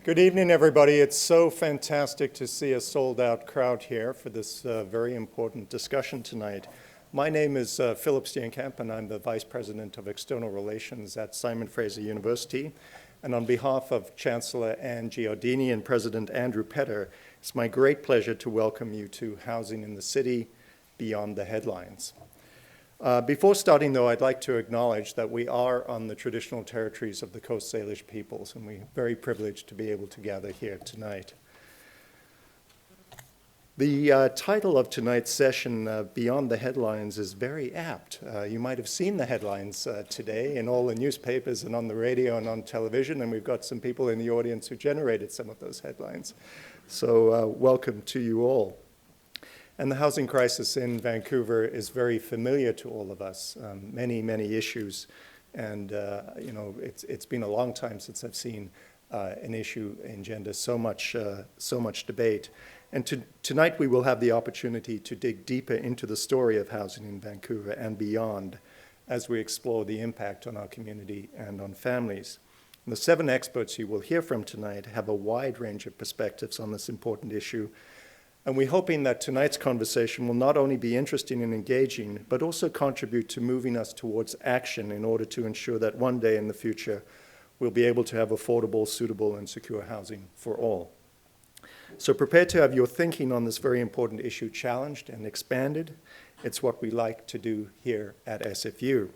Good evening, everybody. It's so fantastic to see a sold-out crowd here for this very important discussion tonight. My name is Philip Steenkamp, and I'm the Vice President of External Relations at Simon Fraser University. And on behalf of Chancellor Anne Giordini and President Andrew Petter, it's my great pleasure to welcome you to Housing in the City Beyond the Headlines. Before starting, though, I'd like to acknowledge that we are on the traditional territories of the Coast Salish peoples, and we're very privileged to be able to gather here tonight. The title of tonight's session, Beyond the Headlines, is very apt. You might have seen the headlines today in all the newspapers and on the radio and on television, and we've got some people in the audience who generated some of those headlines. So welcome to you all. And the housing crisis in Vancouver is very familiar to all of us, many issues. And it's been a long time since I've seen an issue engender so much debate. And tonight we will have the opportunity to dig deeper into the story of housing in Vancouver and beyond as we explore the impact on our community and on families. And the 7 experts you will hear from tonight have a wide range of perspectives on this important issue. And we're hoping that tonight's conversation will not only be interesting and engaging, but also contribute to moving us towards action in order to ensure that one day in the future, we'll be able to have affordable, suitable, and secure housing for all. So prepare to have your thinking on this very important issue challenged and expanded. It's what we like to do here at SFU.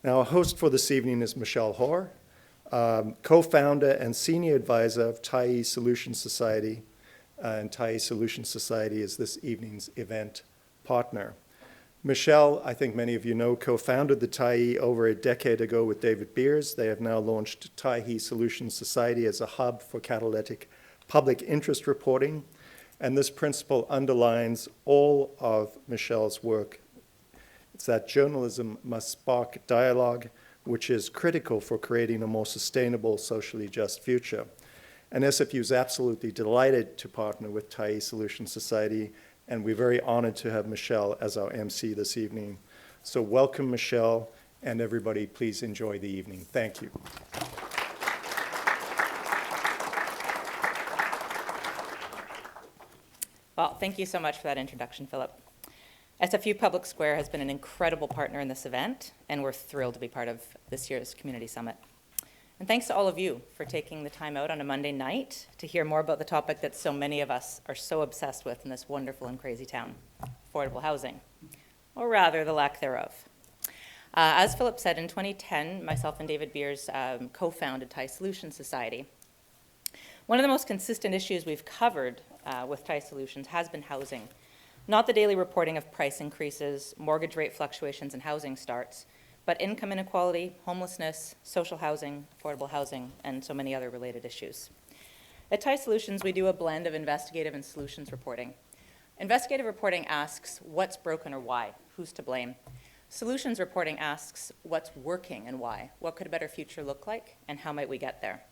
Now, our host for this evening is Michelle Hoare, co-founder and senior advisor of Tyee Solutions Society, and Tyee Solutions Society is this evening's event partner. Michelle, I think many of you know, co-founded the Tyee over a decade ago with David Beers. They have now launched Tyee Solutions Society as a hub for catalytic public interest reporting, and this principle underlines all of Michelle's work. It's that journalism must spark dialogue, which is critical for creating a more sustainable, socially just future. And SFU is absolutely delighted to partner with Tyee Solutions Society, and we're very honored to have Michelle as our MC this evening. So welcome, Michelle, and everybody, please enjoy the evening. Thank you. Well, thank you so much for that introduction, Philip. SFU Public Square has been an incredible partner in this event, and we're thrilled to be part of this year's Community Summit. And thanks to all of you for taking the time out on a Monday night to hear more about the topic that so many of us are so obsessed with in this wonderful and crazy town, affordable housing, or rather the lack thereof. As Philip said, in 2010, myself and David Beers co-founded Tyee Solutions Society. One of the most consistent issues we've covered with Tyee Solutions has been housing, not the daily reporting of price increases, mortgage rate fluctuations, and housing starts, but income inequality, homelessness, social housing, affordable housing, and so many other related issues. At Tyee Solutions, we do a blend of investigative and solutions reporting. Investigative reporting asks what's broken or why, who's to blame. Solutions reporting asks what's working and why, what could a better future look like, and how might we get there.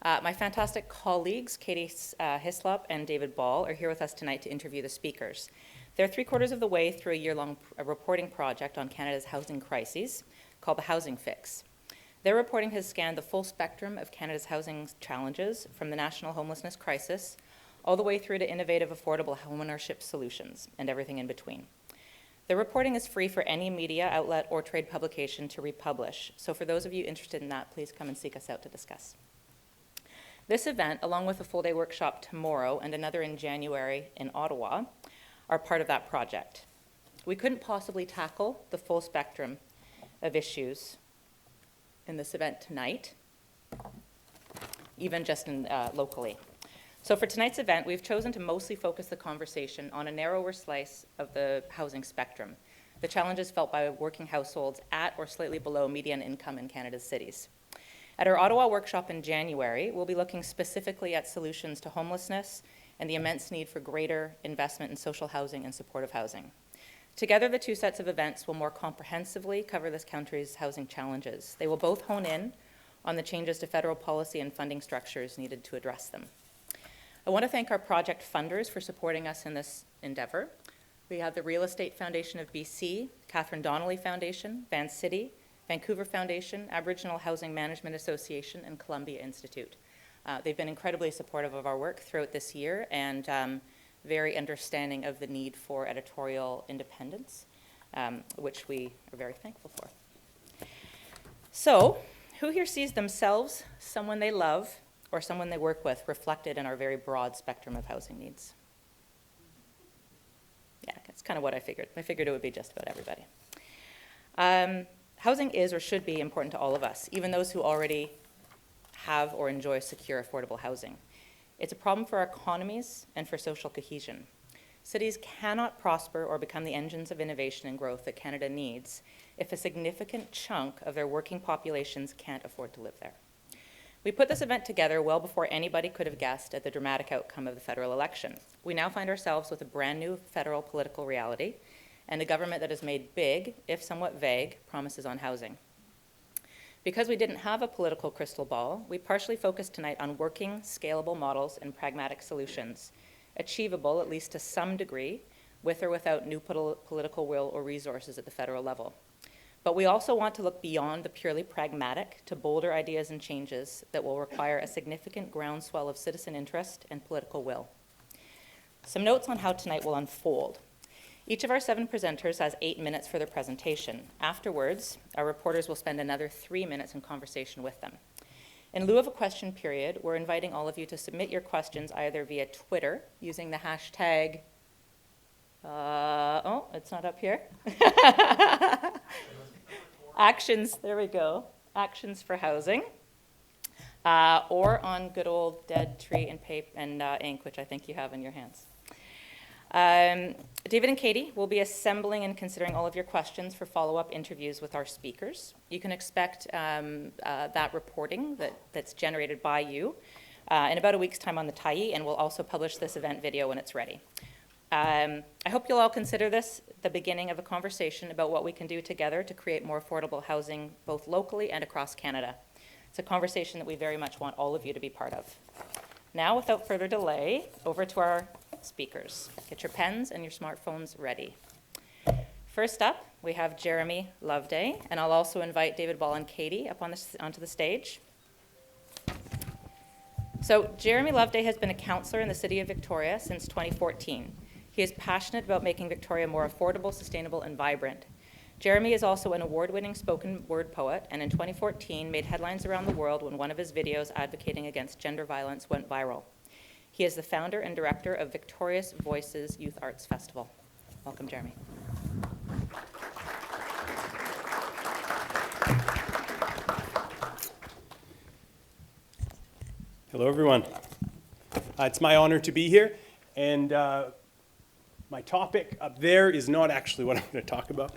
My fantastic colleagues, Katie Hislop and David Ball, are here with us tonight to interview the speakers. They're 3/4 of the way through a year-long reporting project on Canada's housing crises called the Housing Fix. Their reporting has scanned the full spectrum of Canada's housing challenges, from the national homelessness crisis all the way through to innovative, affordable homeownership solutions and everything in between. The reporting is free for any media outlet or trade publication to republish, so for those of you interested in that, please come and seek us out to discuss. This event, along with a full-day workshop tomorrow and another in January in Ottawa, are part of that project. We couldn't possibly tackle the full spectrum of issues in this event tonight, even just locally. So for tonight's event, we've chosen to mostly focus the conversation on a narrower slice of the housing spectrum, the challenges felt by working households at or slightly below median income in Canada's cities. At our Ottawa workshop in January, we'll be looking specifically at solutions to homelessness and the immense need for greater investment in social housing and supportive housing. Together, the 2 sets of events will more comprehensively cover this country's housing challenges. They will both hone in on the changes to federal policy and funding structures needed to address them. I want to thank our project funders for supporting us in this endeavor. We have the Real Estate Foundation of BC, Catherine Donnelly Foundation, Van City, Vancouver Foundation, Aboriginal Housing Management Association, and Columbia Institute. They've been incredibly supportive of our work throughout this year and very understanding of the need for editorial independence, which we are very thankful for. So, who here sees themselves, someone they love, or someone they work with reflected in our very broad spectrum of housing needs? Yeah, that's kind of what I figured. I figured it would be just about everybody. Housing is or should be important to all of us, even those who already have or enjoy secure, affordable housing. It's a problem for our economies and for social cohesion. Cities cannot prosper or become the engines of innovation and growth that Canada needs if a significant chunk of their working populations can't afford to live there. We put this event together well before anybody could have guessed at the dramatic outcome of the federal election. We now find ourselves with a brand new federal political reality and a government that has made big, if somewhat vague, promises on housing. Because we didn't have a political crystal ball, we partially focused tonight on working, scalable models and pragmatic solutions, achievable, at least to some degree, with or without new political will or resources at the federal level. But we also want to look beyond the purely pragmatic to bolder ideas and changes that will require a significant groundswell of citizen interest and political will. Some notes on how tonight will unfold. Each of our 7 presenters has 8 minutes for their presentation. Afterwards, our reporters will spend another 3 minutes in conversation with them. In lieu of a question period, we're inviting all of you to submit your questions either via Twitter using the hashtag, oh, it's not up here. Actions, there we go, Actions for Housing, or on good old dead tree and paper and ink, which I think you have in your hands. David and Katie will be assembling and considering all of your questions for follow-up interviews with our speakers. You can expect that reporting that's generated by you in about a week's time on the Tyee, and we'll also publish this event video when it's ready. I hope you'll all consider this the beginning of a conversation about what we can do together to create more affordable housing both locally and across Canada. It's a conversation that we very much want all of you to be part of. Now, without further delay, over to our speakers. Get your pens and your smartphones ready. First up, we have Jeremy Loveday, and I'll also invite David Ball and Katie up onto the stage. So Jeremy Loveday has been a councillor in the City of Victoria since 2014. He is passionate about making Victoria more affordable, sustainable, and vibrant. Jeremy is also an award-winning spoken word poet, and in 2014 made headlines around the world when one of his videos advocating against gender violence went viral. He is the founder and director of Victorious Voices Youth Arts Festival. Welcome, Jeremy. Hello, everyone. It's my honor to be here, and my topic up there is not actually what I'm going to talk about.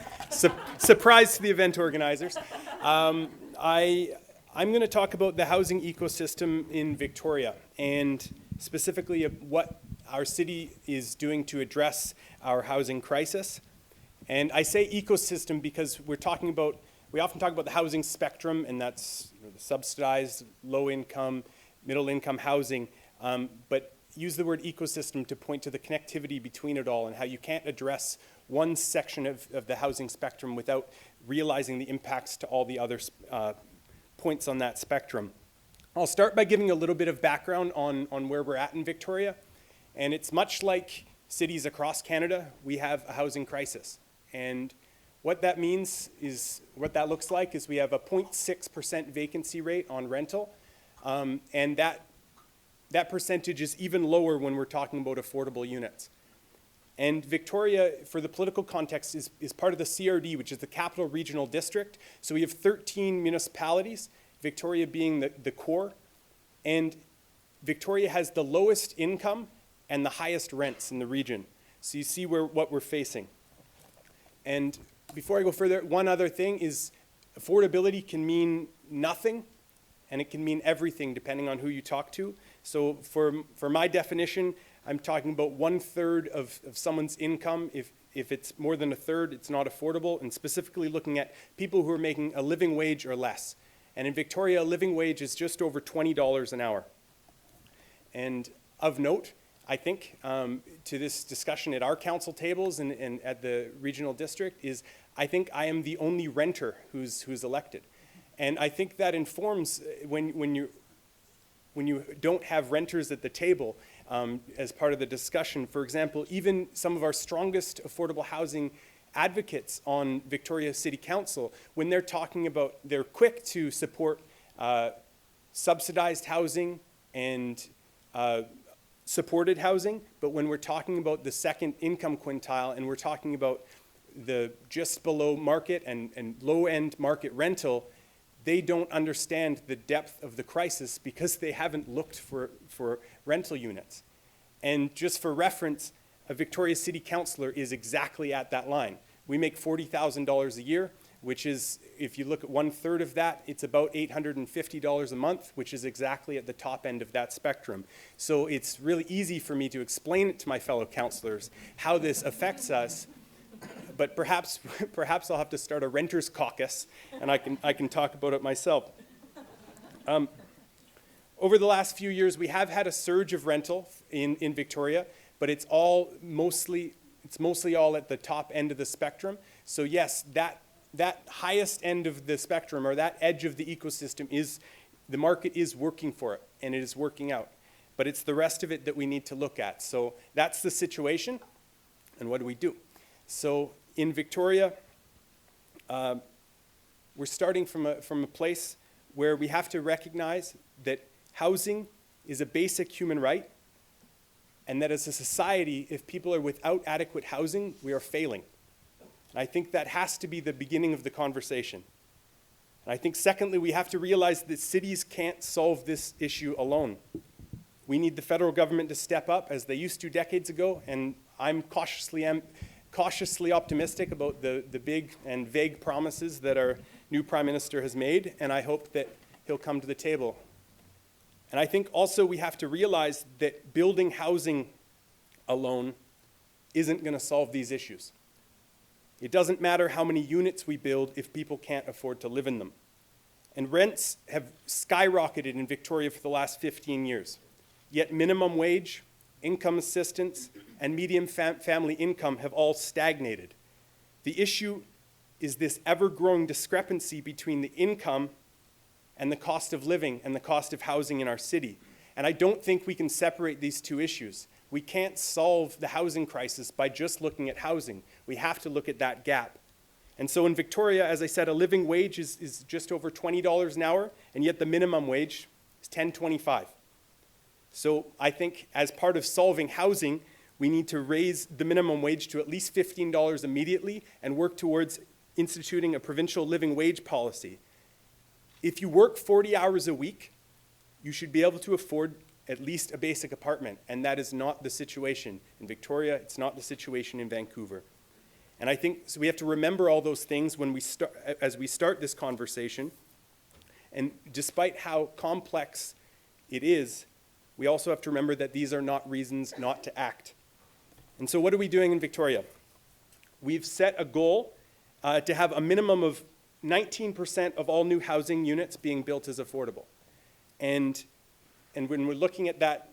Surprise to the event organizers. I'm going to talk about the housing ecosystem in Victoria, and specifically what our city is doing to address our housing crisis. And I say ecosystem because we often talk about the housing spectrum, and that's the subsidized, low income, middle income housing, but use the word ecosystem to point to the connectivity between it all and how you can't address one section of the housing spectrum without realizing the impacts to all the other points on that spectrum. I'll start by giving a little bit of background on where we're at in Victoria, and it's much like cities across Canada, we have a housing crisis. And what that means is, what that looks like is we have a 0.6% vacancy rate on rental, and that percentage is even lower when we're talking about affordable units. And Victoria, for the political context, is part of the CRD, which is the Capital Regional District. So we have 13 municipalities, Victoria being the core. And Victoria has the lowest income and the highest rents in the region. So you see what we're facing. And before I go further, one other thing is affordability can mean nothing, and it can mean everything depending on who you talk to. So for my definition, I'm talking about 1/3 of someone's income. If it's more than 1/3, it's not affordable, and specifically looking at people who are making a living wage or less. And in Victoria, a living wage is just over $20 an hour. And of note, I think, to this discussion at our council tables and at the regional district is, I think I am the only renter who's elected. And I think that informs when when you don't have renters at the table as part of the discussion. For example, even some of our strongest affordable housing advocates on Victoria City Council, when they're talking about, they're quick to support subsidized housing and supported housing, but when we're talking about the second income quintile and we're talking about the just below market and low-end market rental, they don't understand the depth of the crisis because they haven't looked for rental units. And just for reference, a Victoria City councillor is exactly at that line. We make $40,000 a year, which is, if you look at 1/3 of that, it's about $850 a month, which is exactly at the top end of that spectrum. So it's really easy for me to explain it to my fellow councillors how this affects us, but perhaps I'll have to start a renters caucus, and I can talk about it myself. Over the last few years, we have had a surge of rental in Victoria, but it's mostly all at the top end of the spectrum. So yes, that highest end of the spectrum, or that edge of the ecosystem, the market is working for it, and it is working out. But it's the rest of it that we need to look at. So that's the situation, and what do we do? So in Victoria, we're starting from a place where we have to recognize that housing is a basic human right, and that as a society, if people are without adequate housing, we are failing. And I think that has to be the beginning of the conversation. And I think secondly, we have to realize that cities can't solve this issue alone. We need the federal government to step up as they used to decades ago, and I'm cautiously optimistic about the big and vague promises that our new Prime Minister has made, and I hope that he'll come to the table. And I think also we have to realize that building housing alone isn't going to solve these issues. It doesn't matter how many units we build if people can't afford to live in them. And rents have skyrocketed in Victoria for the last 15 years. Yet minimum wage, income assistance, and median family income have all stagnated. The issue is this ever-growing discrepancy between the income and the cost of living and the cost of housing in our city. And I don't think we can separate these two issues. We can't solve the housing crisis by just looking at housing. We have to look at that gap. And so in Victoria, as I said, a living wage is just over $20 an hour, and yet the minimum wage is $10.25. So I think as part of solving housing, we need to raise the minimum wage to at least $15 immediately and work towards instituting a provincial living wage policy. If you work 40 hours a week, you should be able to afford at least a basic apartment, and that is not the situation in Victoria. It's not the situation in Vancouver. And I think so we have to remember all those things as we start this conversation. And despite how complex it is, we also have to remember that these are not reasons not to act. And so what are we doing in Victoria? We've set a goal to have a minimum of 19% of all new housing units being built as affordable. And when we're looking at that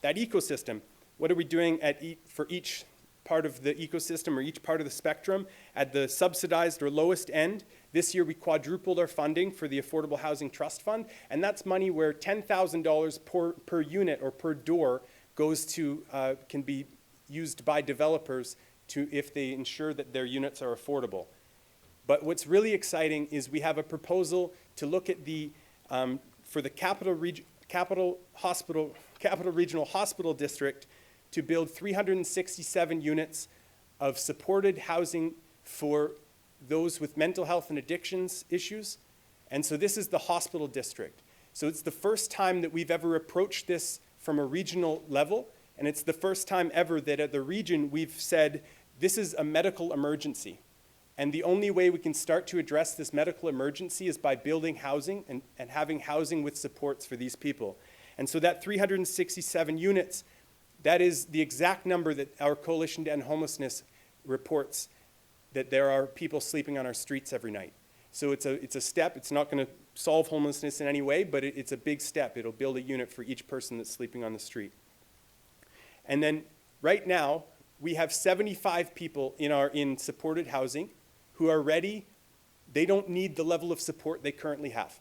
ecosystem, what are we doing for each part of the ecosystem or each part of the spectrum? At the subsidized or lowest end, this year we quadrupled our funding for the Affordable Housing Trust Fund, and that's money where $10,000 per unit or per door can be used by developers if they ensure that their units are affordable. But what's really exciting is we have a proposal to look at for the Capital Regional Hospital District to build 367 units of supported housing for those with mental health and addictions issues. And so this is the hospital district. So it's the first time that we've ever approached this from a regional level, and it's the first time ever that at the region we've said this is a medical emergency. And the only way we can start to address this medical emergency is by building housing and having housing with supports for these people. And so that 367 units, that is the exact number that our Coalition to End Homelessness reports, that there are people sleeping on our streets every night. So it's a step. It's not going to solve homelessness in any way, but it's a big step. It'll build a unit for each person that's sleeping on the street. And then right now, we have 75 people in supported housing who are ready. They don't need the level of support they currently have.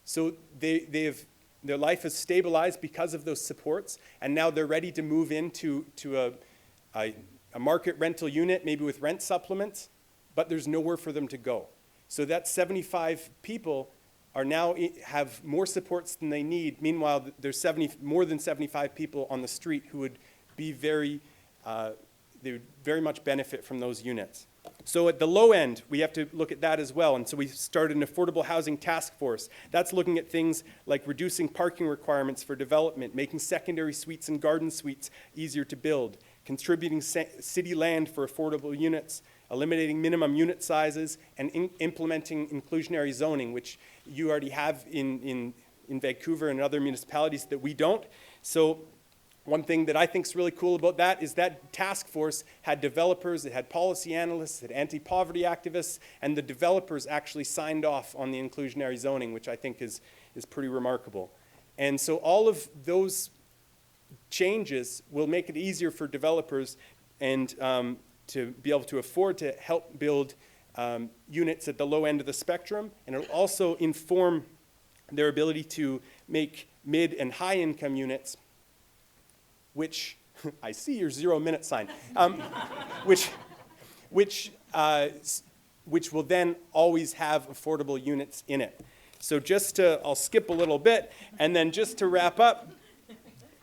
So they've their life has stabilized because of those supports, and now they're ready to move into a market rental unit, maybe with rent supplements, but there's nowhere for them to go. So that 75 people are now have more supports than they need. Meanwhile, there's more than 75 people on the street who would be they would very much benefit from those units. So at the low end, we have to look at that as well. And so we started an affordable housing task force. That's looking at things like reducing parking requirements for development, making secondary suites and garden suites easier to build, contributing city land for affordable units, eliminating minimum unit sizes, and implementing inclusionary zoning, which you already have in Vancouver and other municipalities that we don't. So one thing that I think is really cool about that is that task force had developers, it had policy analysts, it had anti-poverty activists, and the developers actually signed off on the inclusionary zoning, which I think is pretty remarkable. And so all of those changes will make it easier for developers and to be able to afford to help build units at the low end of the spectrum, and it'll also inform their ability to make mid and high income units, which I see your 0-minute sign, which will then always have affordable units in it. So I'll skip a little bit, and then just to wrap up,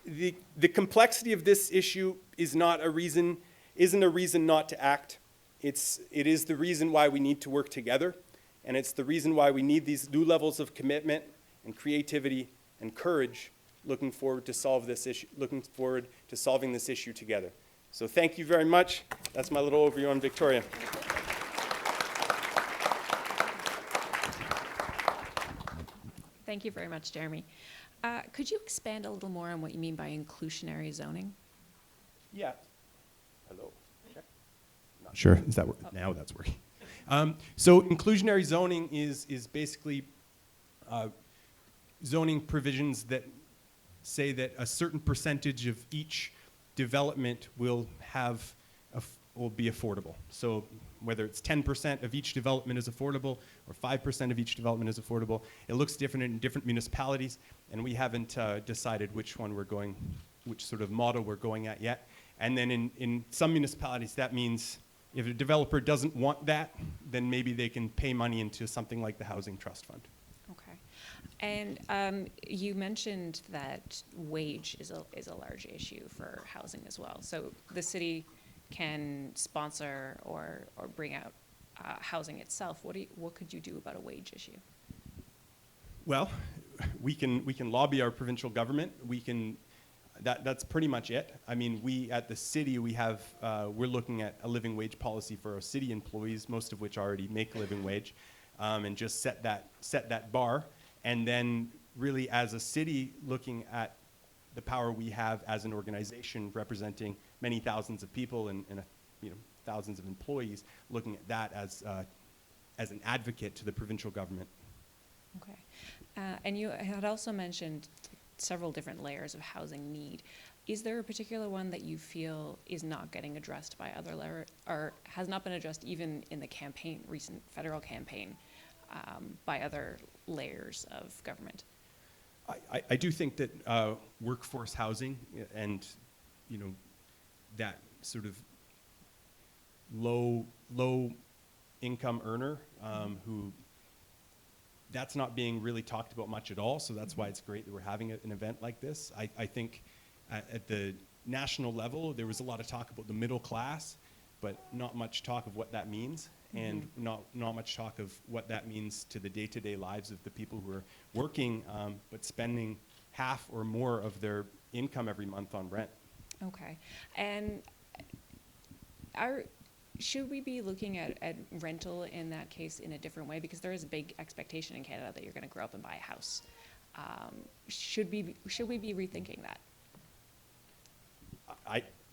the complexity of this issue isn't a reason not to act. It is the reason why we need to work together, and it's the reason why we need these new levels of commitment and creativity and courage. Looking forward to solving this issue together. So thank you very much. That's my little overview on Victoria. Thank you very much, Jeremy. Could you expand a little more on what you mean by inclusionary zoning? Yeah. Hello. Check. Not sure. Is that now that's working? So inclusionary zoning is basically zoning provisions that say that a certain percentage of each development will be affordable. So whether it's 10% of each development is affordable or 5% of each development is affordable, it looks different in different municipalities, and we haven't decided which sort of model we're going at yet. And then in some municipalities, that means if a developer doesn't want that, then maybe they can pay money into something like the Housing Trust Fund. Okay. And you mentioned that wage is a large issue for housing as well. So the city can sponsor or bring out housing itself. What could you do about a wage issue? Well, we can lobby our provincial government. That's pretty much it. I mean, we at the city we're looking at a living wage policy for our city employees, most of which already make a living wage, and just set that bar. And then really as a city looking at the power we have as an organization representing many thousands of people and thousands of employees, looking at that as an advocate to the provincial government. Okay. And you had also mentioned several different layers of housing need. Is there a particular one that you feel is not getting addressed by other layers, or has not been addressed even in the recent federal campaign, by other layers of government? I do think that workforce housing and that sort of low income earner who that's not being really talked about much at all. So that's why it's great that we're having an event like this. I think at the national level there was a lot of talk about the middle class, but not much talk of what that means. And not much talk of what that means to the day-to-day lives of the people who are working, but spending half or more of their income every month on rent. Okay. And should we be looking at rental in that case in a different way? Because there is a big expectation in Canada that you're going to grow up and buy a house. Should we be rethinking that?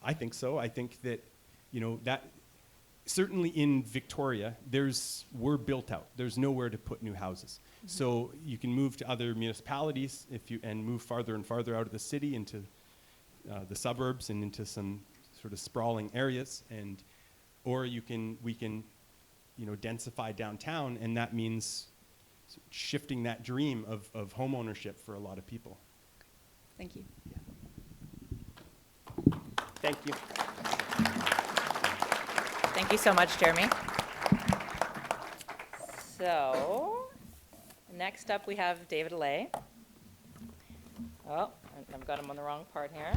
I think so. I think that, that certainly in Victoria, we're built out. There's nowhere to put new houses. Mm-hmm. So you can move to other municipalities and move farther and farther out of the city into the suburbs and into some sort of sprawling areas, or we can densify downtown, and that means shifting that dream of home ownership for a lot of people. Thank you. Thank you. Thank you so much, Jeremy. So, next up we have David Lay. Oh, I've got him on the wrong part here.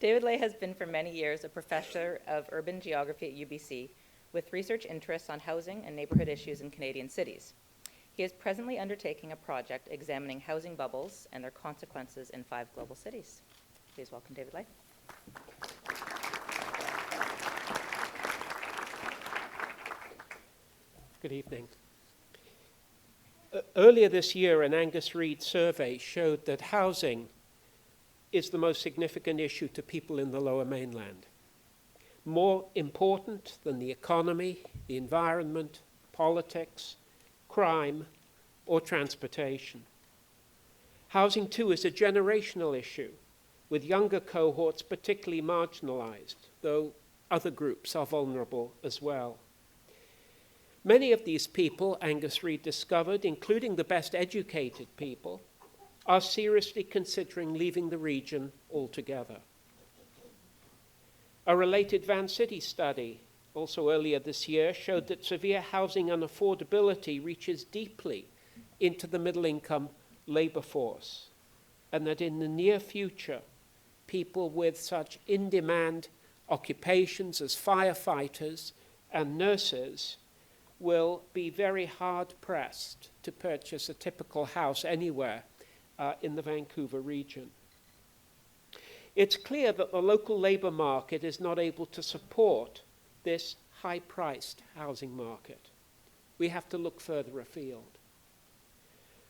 David Lay has been for many years a professor of urban geography at UBC with research interests on housing and neighborhood issues in Canadian cities. He is presently undertaking a project examining housing bubbles and their consequences in 5 global cities. Please welcome David Lay. Good evening. Earlier this year, an Angus Reid survey showed that housing is the most significant issue to people in the Lower Mainland. More important than the economy, the environment, politics, crime, or transportation. Housing, too, is a generational issue, with younger cohorts particularly marginalized, though other groups are vulnerable as well. Many of these people, Angus Reid discovered, including the best educated people, are seriously considering leaving the region altogether. A related Van City study, also earlier this year, showed that severe housing unaffordability reaches deeply into the middle-income labor force, and that in the near future, people with such in-demand occupations as firefighters and nurses will be very hard-pressed to purchase a typical house anywhere in the Vancouver region. It's clear that the local labor market is not able to support this high-priced housing market. We have to look further afield.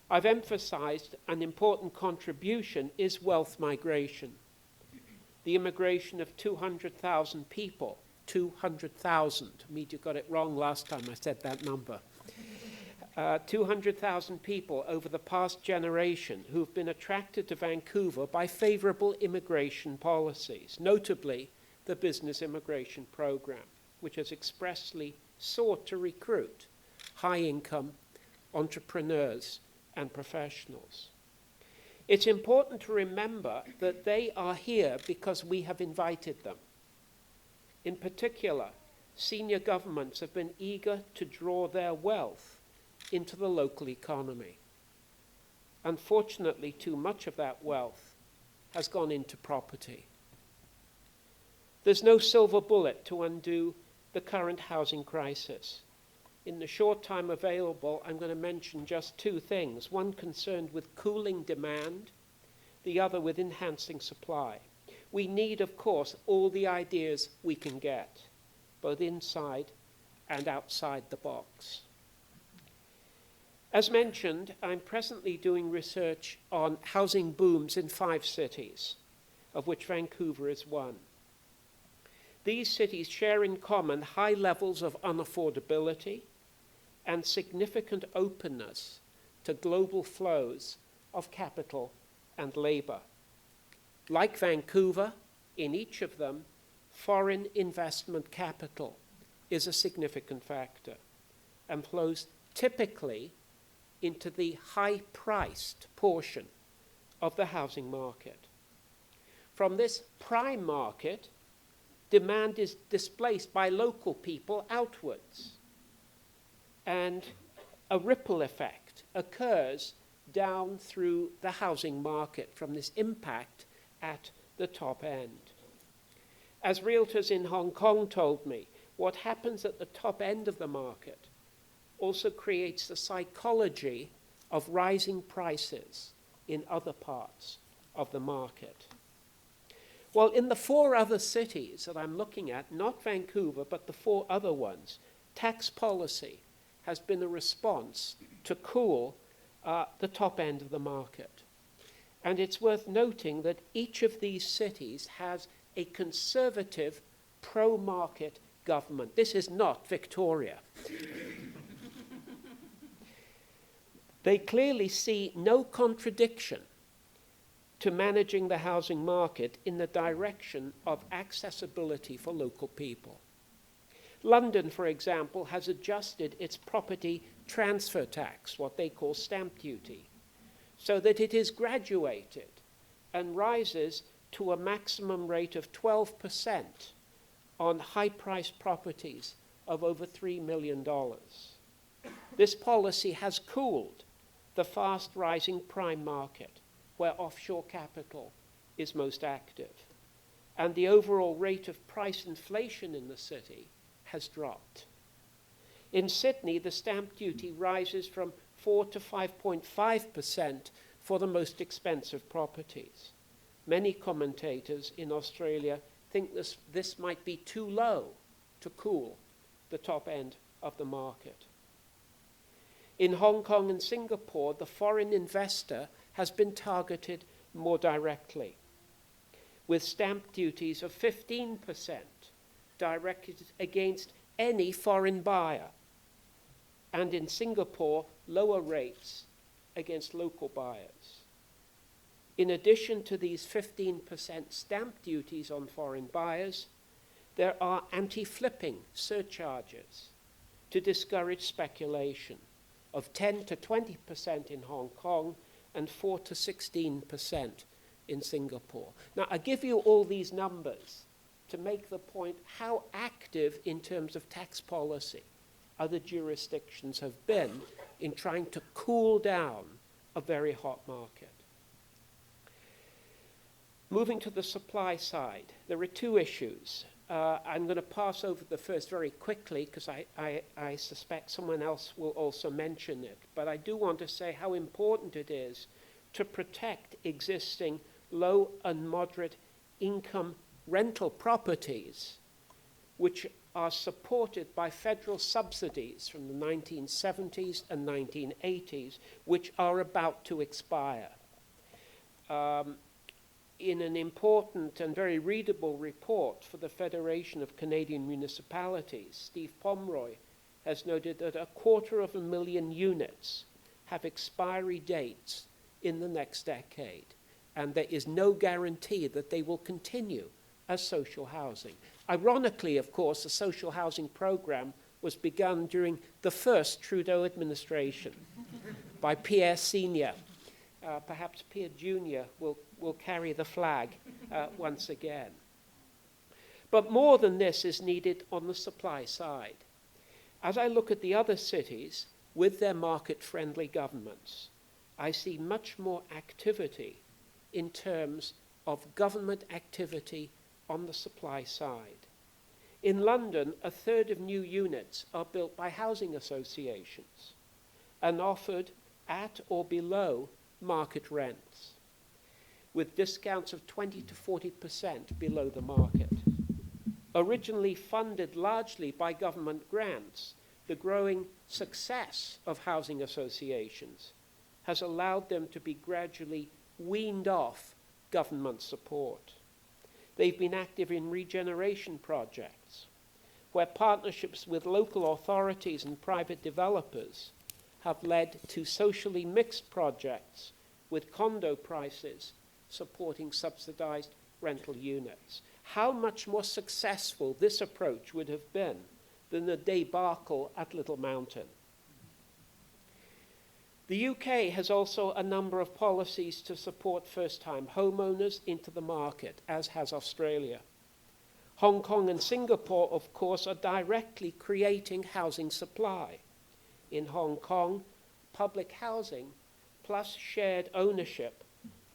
I've emphasized an important contribution is wealth migration. The immigration of 200,000 people, 200,000, Media got it wrong last time I said that number. 200,000 people over the past generation who've been attracted to Vancouver by favorable immigration policies, notably the business immigration program, which has expressly sought to recruit high-income entrepreneurs and professionals. It's important to remember that they are here because we have invited them. In particular, senior governments have been eager to draw their wealth into the local economy. Unfortunately, too much of that wealth has gone into property. There's no silver bullet to undo the current housing crisis. In the short time available, I'm going to mention just 2 things, one concerned with cooling demand, the other with enhancing supply. We need, of course, all the ideas we can get, both inside and outside the box. As mentioned, I'm presently doing research on housing booms in 5 cities, of which Vancouver is one. These cities share in common high levels of unaffordability and significant openness to global flows of capital and labor. Like Vancouver, in each of them, foreign investment capital is a significant factor and flows typically into the high-priced portion of the housing market. From this prime market, demand is displaced by local people outwards, and a ripple effect occurs down through the housing market from this impact at the top end. As realtors in Hong Kong told me, what happens at the top end of the market also creates the psychology of rising prices in other parts of the market. Well, in the 4 other cities that I'm looking at, not Vancouver, but the 4 other ones, tax policy has been a response to cool the top end of the market. And it's worth noting that each of these cities has a conservative, pro-market government. This is not Victoria. They clearly see no contradiction to managing the housing market in the direction of accessibility for local people. London, for example, has adjusted its property transfer tax, what they call stamp duty, so that it is graduated and rises to a maximum rate of 12% on high-priced properties of over $3 million. This policy has cooled the fast-rising prime market, where offshore capital is most active. And the overall rate of price inflation in the city has dropped. In Sydney, the stamp duty rises from 4 to 5.5% for the most expensive properties. Many commentators in Australia think this might be too low to cool the top end of the market. In Hong Kong and Singapore, the foreign investor has been targeted more directly, with stamp duties of 15% directed against any foreign buyer, and in Singapore, lower rates against local buyers. In addition to these 15% stamp duties on foreign buyers, there are anti-flipping surcharges to discourage speculation of 10 to 20% in Hong Kong and 4 to 16% in Singapore. Now, I give you all these numbers to make the point how active in terms of tax policy other jurisdictions have been in trying to cool down a very hot market. Moving to the supply side, there are two issues. I'm going to pass over the first very quickly because I suspect someone else will also mention it. But I do want to say how important it is to protect existing low and moderate income rental properties, which are supported by federal subsidies from the 1970s and 1980s, which are about to expire. In an important and very readable report for the Federation of Canadian Municipalities, Steve Pomeroy has noted that 250,000 units have expiry dates in the next decade, and there is no guarantee that they will continue as social housing. Ironically, of course, the social housing program was begun during the first Trudeau administration by Pierre Senior. Perhaps Pierre Junior will carry the flag once again. But more than this is needed on the supply side. As I look at the other cities with their market-friendly governments, I see much more activity in terms of government activity on the supply side. In London, a third of new units are built by housing associations and offered at or below market rents, with discounts of 20 to 40% below the market. Originally funded largely by government grants, the growing success of housing associations has allowed them to be gradually weaned off government support. They've been active in regeneration projects, where partnerships with local authorities and private developers have led to socially mixed projects with condo prices supporting subsidized rental units. How much more successful this approach would have been than the debacle at Little Mountain. The UK has also a number of policies to support first-time homeowners into the market, as has Australia. Hong Kong and Singapore, of course, are directly creating housing supply. In Hong Kong, public housing plus shared ownership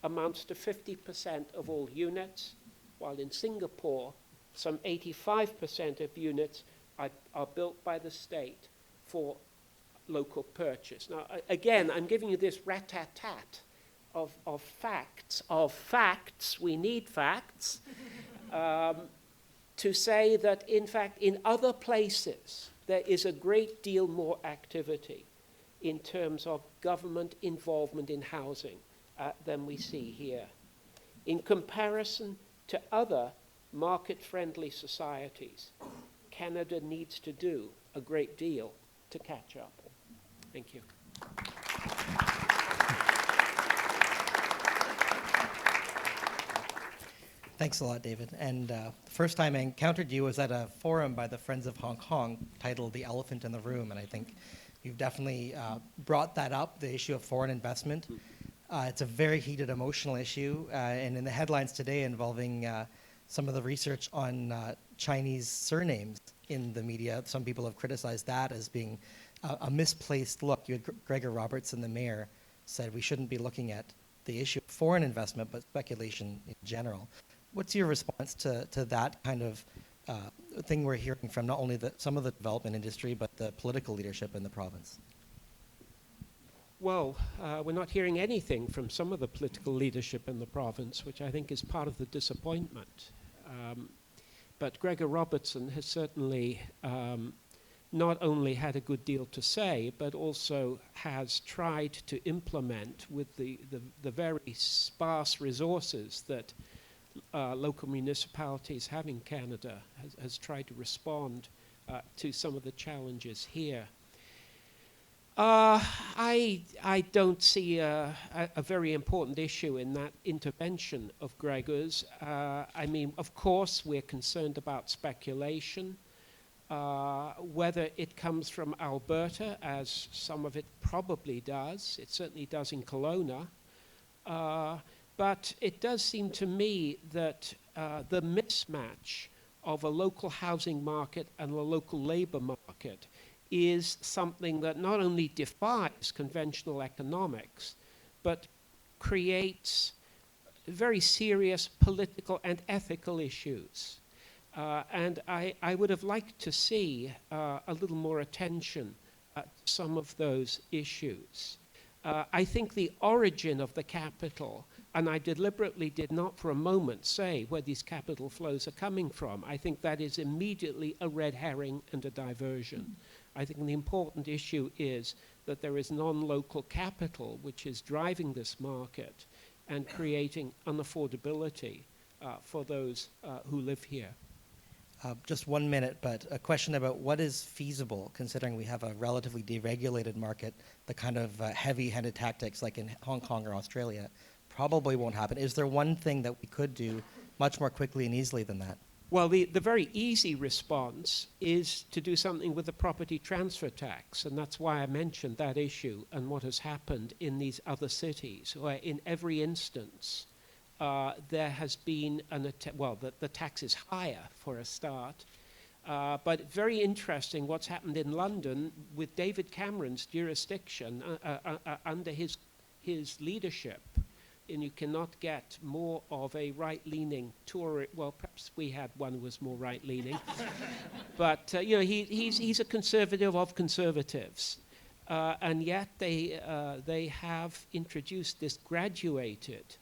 amounts to 50% of all units, while in Singapore, some 85% of units are built by the state for local purchase. Now, again, I'm giving you this rat-tat-tat of facts, we need facts, to say that, in fact, in other places, there is a great deal more activity in terms of government involvement in housing than we see here. In comparison to other market-friendly societies, Canada needs to do a great deal to catch up. Thank you. Thanks a lot, David. And the first time I encountered you was at a forum by the Friends of Hong Kong titled The Elephant in the Room, and I think you've definitely brought that up, the issue of foreign investment. It's a very heated emotional issue, and in the headlines today involving some of the research on Chinese surnames in the media, some people have criticized that as being a misplaced look. You had Gregor Robertson, the mayor, said we shouldn't be looking at the issue of foreign investment, but speculation in general. What's your response to that kind of thing we're hearing from not only some of the development industry, but the political leadership in the province? Well, we're not hearing anything from some of the political leadership in the province, which I think is part of the disappointment. But Gregor Robertson has certainly not only had a good deal to say, but also has tried to implement with the very sparse resources that local municipalities have in Canada, has tried to respond to some of the challenges here. I don't see a very important issue in that intervention of Gregor's. I mean, of course, we're concerned about speculation, whether it comes from Alberta, as some of it probably does. It certainly does in Kelowna. But it does seem to me that the mismatch of a local housing market and a local labor market is something that not only defies conventional economics, but creates very serious political and ethical issues. And I would have liked to see a little more attention at some of those issues. I think the origin of the capital, and I deliberately did not for a moment say where these capital flows are coming from. I think that is immediately a red herring and a diversion. I think the important issue is that there is non-local capital which is driving this market and creating unaffordability for those who live here. Just 1 minute, but a question about what is feasible, considering we have a relatively deregulated market, the kind of heavy-handed tactics like in Hong Kong or Australia probably won't happen. Is there one thing that we could do much more quickly and easily than that? Well, the very easy response is to do something with the property transfer tax, and that's why I mentioned that issue and what has happened in these other cities, where in every instance there has been an attempt, well, the tax is higher for a start, but very interesting what's happened in London with David Cameron's jurisdiction under his leadership. And you cannot get more of a right-leaning tour. Well, perhaps we had one who was more right-leaning, but you know, he's a conservative of conservatives, and yet they have introduced this graduated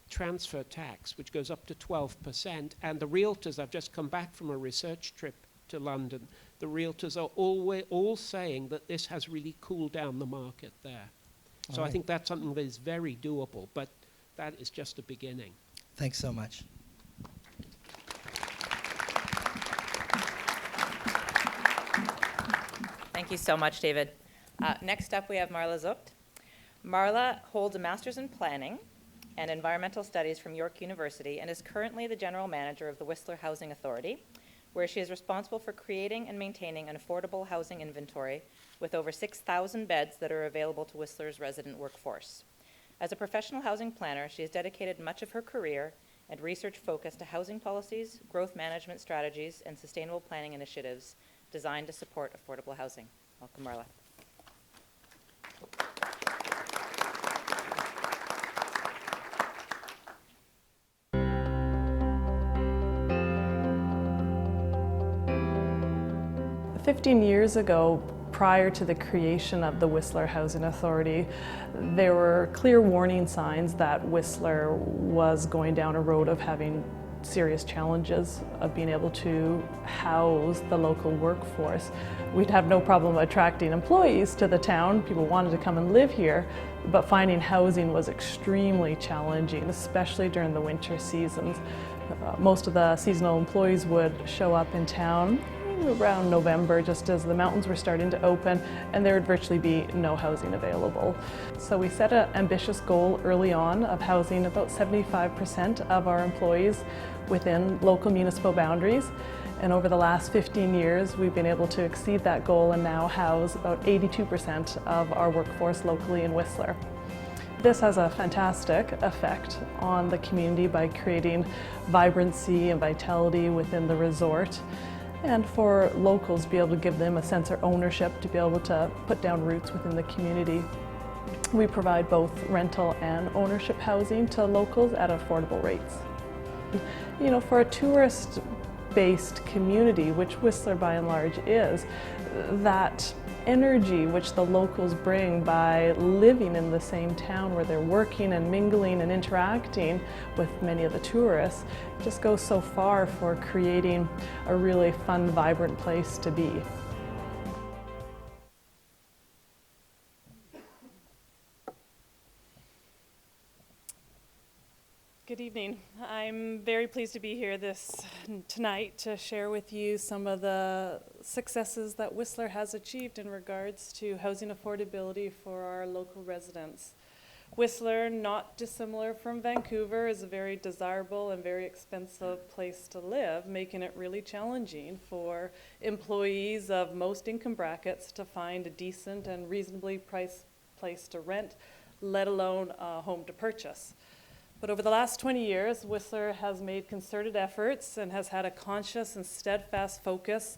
transfer tax, which goes up to 12%. And the realtors, I've just come back from a research trip to London. The realtors are all saying that this has really cooled down the market there. So I think that's something that is very doable, but that is just a beginning. Thanks so much. Thank you so much, David. Next up, we have Marla Zook. Marla holds a master's in planning and environmental studies from York University and is currently the general manager of the Whistler Housing Authority, where she is responsible for creating and maintaining an affordable housing inventory with over 6,000 beds that are available to Whistler's resident workforce. As a professional housing planner, she has dedicated much of her career and research focus to housing policies, growth management strategies, and sustainable planning initiatives designed to support affordable housing. Welcome, Marla. – 15 years ago, prior to the creation of the Whistler Housing Authority, there were clear warning signs that Whistler was going down a road of having serious challenges of being able to house the local workforce. We'd have no problem attracting employees to the town. People wanted to come and live here, but finding housing was extremely challenging, especially during the winter seasons. Most of the seasonal employees would show up in town starting around November, just as the mountains were starting to open and there would virtually be no housing available. So we set an ambitious goal early on of housing about 75% of our employees within local municipal boundaries. And over the last 15 years, we've been able to exceed that goal and now house about 82% of our workforce locally in Whistler. This has a fantastic effect on the community by creating vibrancy and vitality within the resort, and for locals to be able to give them a sense of ownership, to be able to put down roots within the community. We provide both rental and ownership housing to locals at affordable rates. You know, for a tourist-based community, which Whistler by and large is, that energy which the locals bring by living in the same town where they're working and mingling and interacting with many of the tourists just goes so far for creating a really fun, vibrant place to be. Good evening. I'm very pleased to be here tonight to share with you some of the successes that Whistler has achieved in regards to housing affordability for our local residents. Whistler, not dissimilar from Vancouver, is a very desirable and very expensive place to live, making it really challenging for employees of most income brackets to find a decent and reasonably priced place to rent, let alone a home to purchase. But over the last 20 years, Whistler has made concerted efforts and has had a conscious and steadfast focus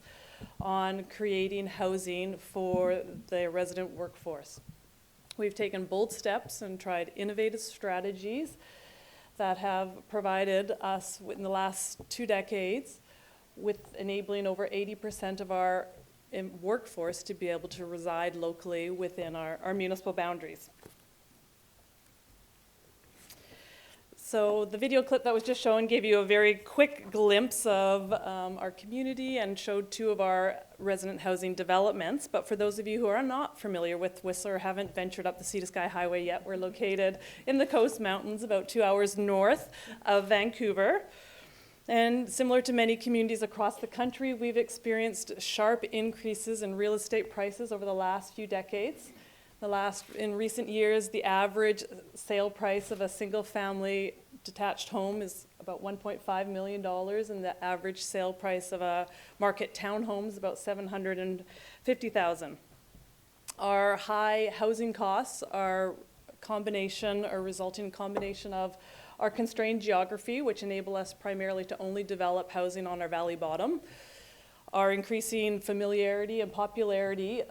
on creating housing for the resident workforce. We've taken bold steps and tried innovative strategies that have provided us in the last 2 decades with enabling over 80% of our workforce to be able to reside locally within our municipal boundaries. So the video clip that was just shown gave you a very quick glimpse of our community and showed 2 of our resident housing developments. But for those of you who are not familiar with Whistler or haven't ventured up the Sea to Sky Highway yet, we're located in the Coast Mountains, about 2 hours north of Vancouver. And similar to many communities across the country, we've experienced sharp increases in real estate prices over the last few decades. In recent years, the average sale price of a single-family detached home is about $1.5 million, and the average sale price of a market townhome is about $750,000. Our high housing costs are resulting combination of our constrained geography, which enable us primarily to only develop housing on our valley bottom, our increasing familiarity and popularity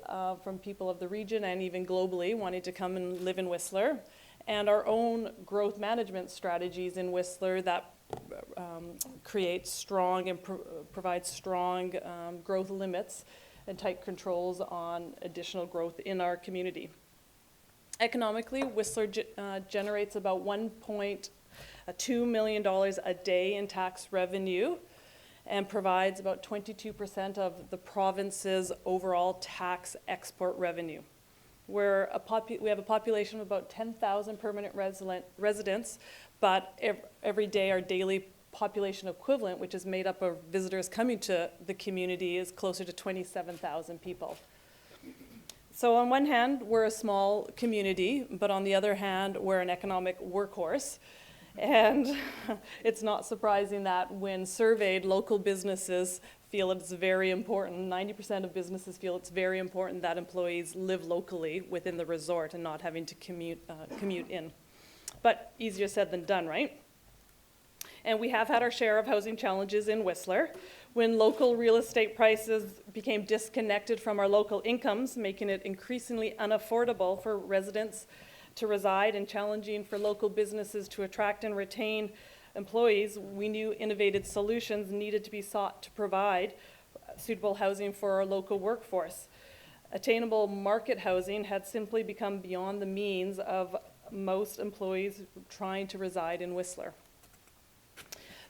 from people of the region and even globally wanting to come and live in Whistler, and our own growth management strategies in Whistler that create strong and provide strong growth limits and tight controls on additional growth in our community. Economically, Whistler generates about $1.2 million a day in tax revenue, and provides about 22% of the province's overall tax export revenue. We have a population of about 10,000 permanent residents, but every day our daily population equivalent, which is made up of visitors coming to the community, is closer to 27,000 people. So on one hand, we're a small community, but on the other hand, we're an economic workhorse. And it's not surprising that when surveyed, local businesses feel it's very important, 90% of businesses feel it's very important that employees live locally within the resort and not having to commute in. But easier said than done, right? And we have had our share of housing challenges in Whistler. When local real estate prices became disconnected from our local incomes, making it increasingly unaffordable for residents to reside and challenging for local businesses to attract and retain employees, we knew innovative solutions needed to be sought to provide suitable housing for our local workforce. Attainable market housing had simply become beyond the means of most employees trying to reside in Whistler.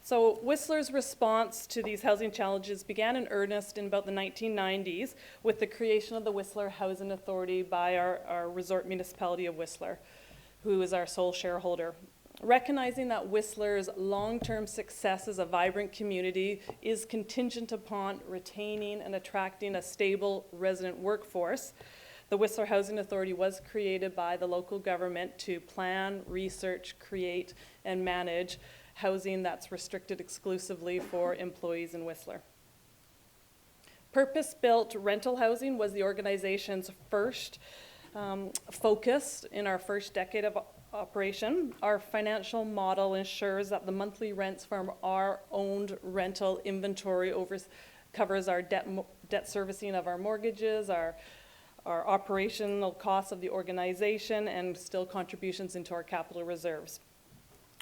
So Whistler's response to these housing challenges began in earnest in about the 1990s with the creation of the Whistler Housing Authority by our resort municipality of Whistler, who is our sole shareholder. Recognizing that Whistler's long-term success as a vibrant community is contingent upon retaining and attracting a stable resident workforce, the Whistler Housing Authority was created by the local government to plan, research, create, and manage housing that's restricted exclusively for employees in Whistler. Purpose-built rental housing was the organization's first focus in our first decade of operation. Our financial model ensures that the monthly rents from our owned rental inventory covers our debt servicing of our mortgages, our operational costs of the organization, and still contributions into our capital reserves.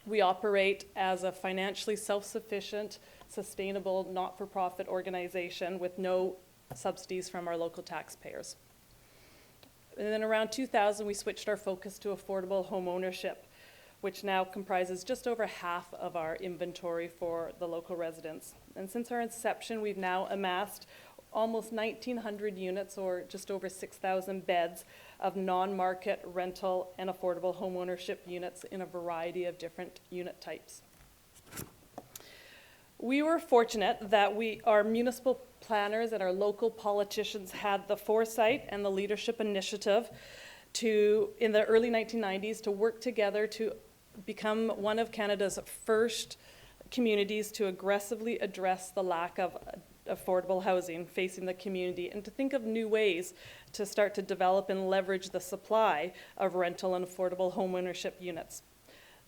We operate as a financially self-sufficient, sustainable, not-for-profit organization with no subsidies from our local taxpayers. And then around 2000, we switched our focus to affordable home ownership, which now comprises just over half of our inventory for the local residents. And since our inception, we've now amassed almost 1,900 units, or just over 6,000 beds, of non-market rental and affordable home ownership units in a variety of different unit types. We were fortunate that our municipal planners and our local politicians had the foresight and the leadership initiative in the early 1990s, to work together to become one of Canada's first communities to aggressively address the lack of affordable housing facing the community, and to think of new ways to start to develop and leverage the supply of rental and affordable home ownership units.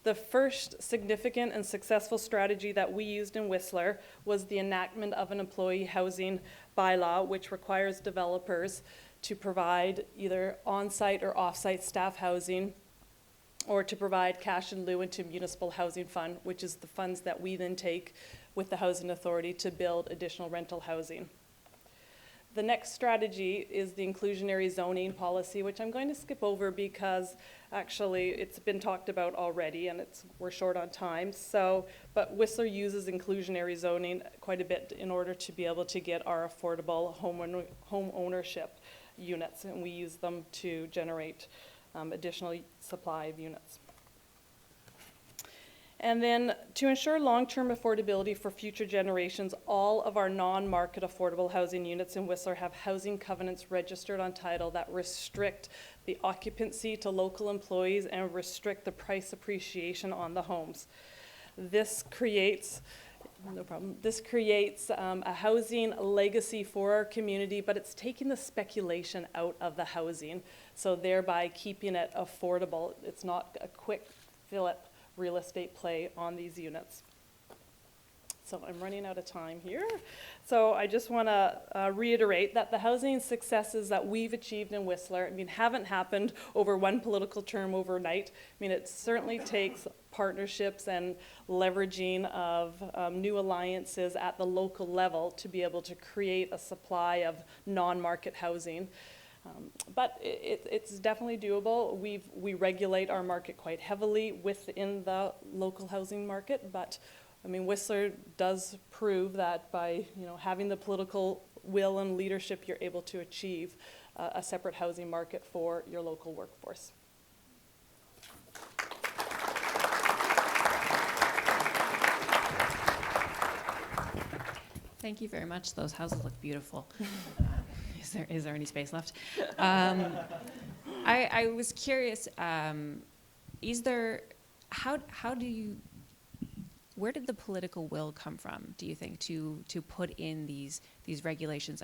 The first significant and successful strategy that we used in Whistler was the enactment of an employee housing bylaw, which requires developers to provide either on-site or off-site staff housing, or to provide cash in lieu into municipal housing fund, which is the funds that we then take with the Housing Authority to build additional rental housing. The next strategy is the inclusionary zoning policy, which I'm going to skip over because actually it's been talked about already and we're short on time. But Whistler uses inclusionary zoning quite a bit in order to be able to get our affordable home ownership units, and we use them to generate additional supply of units. And then to ensure long-term affordability for future generations, all of our non-market affordable housing units in Whistler have housing covenants registered on title that restrict the occupancy to local employees and restrict the price appreciation on the homes. This creates a housing legacy for our community, but it's taking the speculation out of the housing, so thereby keeping it affordable. It's not a quick fill-up real estate play on these units. So I'm running out of time here. So I just want to reiterate that the housing successes that we've achieved in Whistler, haven't happened over one political term overnight. It certainly takes partnerships and leveraging of new alliances at the local level to be able to create a supply of non-market housing. But it's definitely doable. We regulate our market quite heavily within the local housing market, but Whistler does prove that by having the political will and leadership, you're able to achieve a separate housing market for your local workforce. Thank you very much. Those houses look beautiful. Is there any space left? I was curious. Where did the political will come from, do you think, to put in these regulations?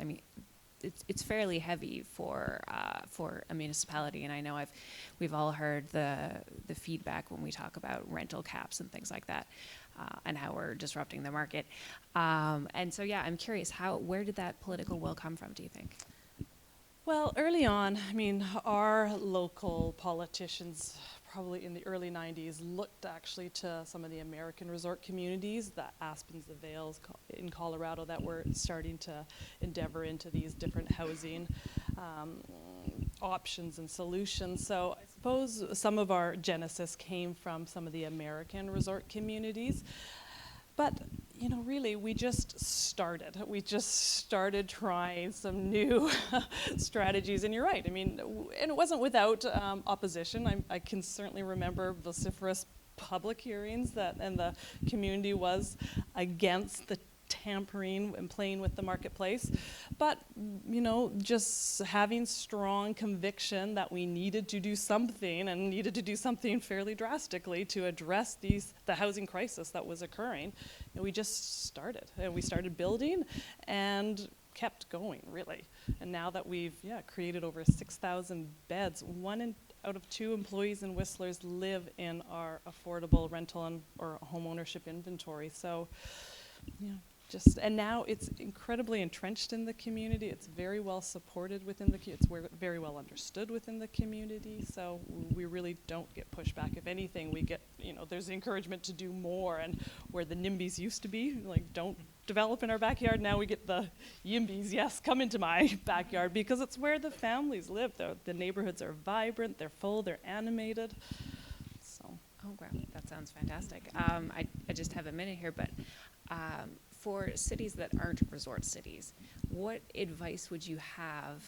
It's fairly heavy for a municipality, and I know we've all heard the feedback when we talk about rental caps and things like that, and how we're disrupting the market. And so, yeah, I'm curious, where did that political will come from, do you think? Well, early on, our local politicians, probably in the early 90s, looked actually to some of the American resort communities, the Aspens, the Vales in Colorado, that were starting to endeavor into these different housing options and solutions. So I suppose some of our genesis came from some of the American resort communities. But, really, we just started. We just started trying some new strategies. And you're right. And it wasn't without opposition. I can certainly remember vociferous public hearings and the community was against the tampering and playing with the marketplace. But, just having strong conviction that we needed to do something and needed to do something fairly drastically to address the housing crisis that was occurring. And we just started. And we started building and kept going, really. And now that we've created over 6,000 beds, out of 2 employees in Whistler's live in our affordable rental or home ownership inventory. So, and now it's incredibly entrenched in the community. It's very well supported within it's very well understood within the community. So we really don't get pushback. If anything, we get, there's encouragement to do more. And where the NIMBYs used to be, like, don't develop in our backyard, now we get the YIMBYs, yes, come into my backyard, because it's where the families live. The neighborhoods are vibrant, they're full, they're animated. So. Oh, wow, that sounds fantastic. I just have a minute here, but for cities that aren't resort cities, what advice would you have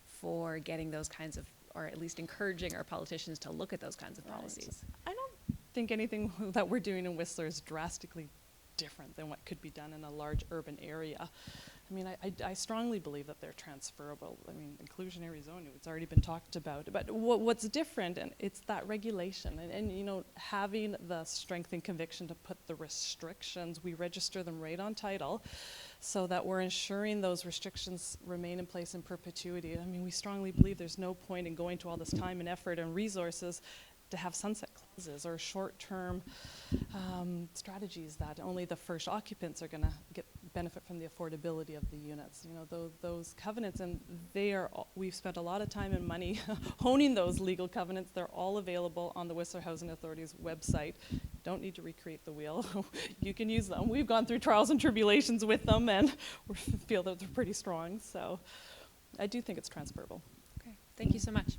for getting those kinds of, or at least encouraging our politicians to look at those kinds of policies? I don't think anything that we're doing in Whistler is drastically different than what could be done in a large urban area. I mean, I strongly believe that they're transferable. I mean, inclusionary zoning, it's already been talked about. But what's different, and it's that regulation. And having the strength and conviction to put the restrictions, we register them right on title, so that we're ensuring those restrictions remain in place in perpetuity. I mean, we strongly believe there's no point in going to all this time and effort and resources to have sunset clauses or short-term strategies that only the first occupants are going to get benefit from the affordability of the units. Those covenants, and we've spent a lot of time and money honing those legal covenants. They're all available on the Whistler Housing Authority's website. Don't need to recreate the wheel. You can use them. We've gone through trials and tribulations with them, and we feel that they're pretty strong. So I do think it's transferable. Okay, thank you so much.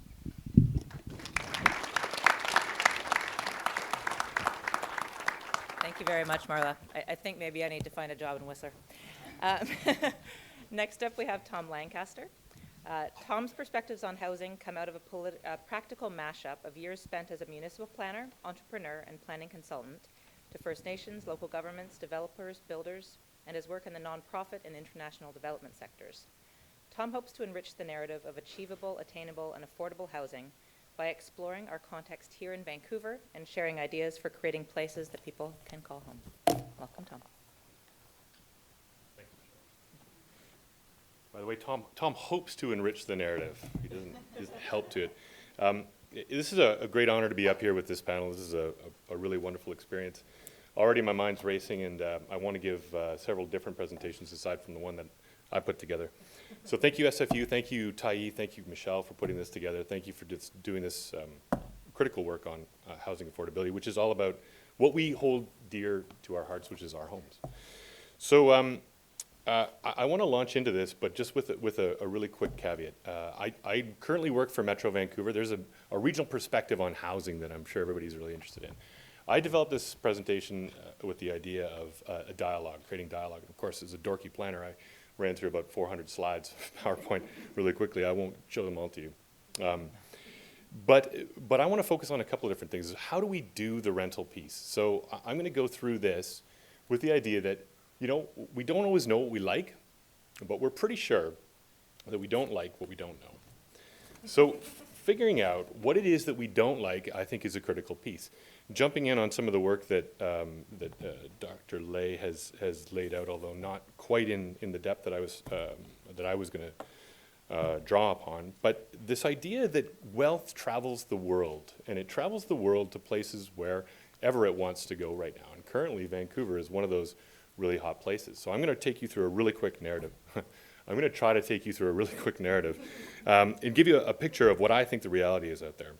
Thank you very much, Marla. I think maybe I need to find a job in Whistler. Next up, we have Tom Lancaster. Tom's perspectives on housing come out of a practical mashup of years spent as a municipal planner, entrepreneur, and planning consultant to First Nations, local governments, developers, builders, and his work in the nonprofit and international development sectors. Tom hopes to enrich the narrative of achievable, attainable, and affordable housing by exploring our context here in Vancouver and sharing ideas for creating places that people can call home. Welcome, Tom. Thank you, Michelle. By the way, Tom hopes to enrich the narrative. He doesn't help to it. This is a great honor to be up here with this panel. This is a really wonderful experience. Already my mind's racing, and I want to give several different presentations aside from the one that I put together. So thank you, SFU. Thank you, Tai. Thank you, Michelle, for putting this together. Thank you for doing this critical work on housing affordability, which is all about what we hold dear to our hearts, which is our homes. So I want to launch into this, but just with a really quick caveat. I currently work for Metro Vancouver. There's a regional perspective on housing that I'm sure everybody's really interested in. I developed this presentation with the idea of a dialogue, creating dialogue. And of course, as a dorky planner, I ran through about 400 slides of PowerPoint really quickly. I won't show them all to you. But I want to focus on a couple of different things. How do we do the rental piece? So I'm going to go through this with the idea that, we don't always know what we like, but we're pretty sure that we don't like what we don't know. So figuring out what it is that we don't like, I think, is a critical piece. Jumping in on some of the work that Dr. Lay has laid out, although not quite in the depth that I was going to draw upon, but this idea that wealth travels the world, and it travels the world to places wherever it wants to go right now. And currently, Vancouver is one of those really hot places. So I'm going to take you through a really quick narrative. I'm going to try to take you through a really quick narrative and give you a picture of what I think the reality is out there.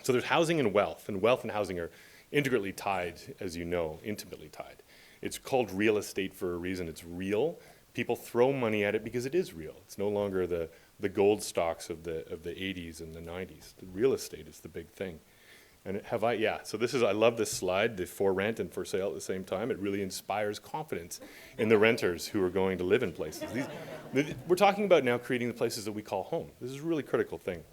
So there's housing and wealth and housing are integrally tied, as you know, intimately tied. It's called real estate for a reason. It's real. People throw money at it because it is real. It's no longer the gold stocks of the 80s and the 90s. The real estate is the big thing. And so I love this slide, the for rent and for sale at the same time. It really inspires confidence in the renters who are going to live in places. We're talking about now creating the places that we call home. This is a really critical thing.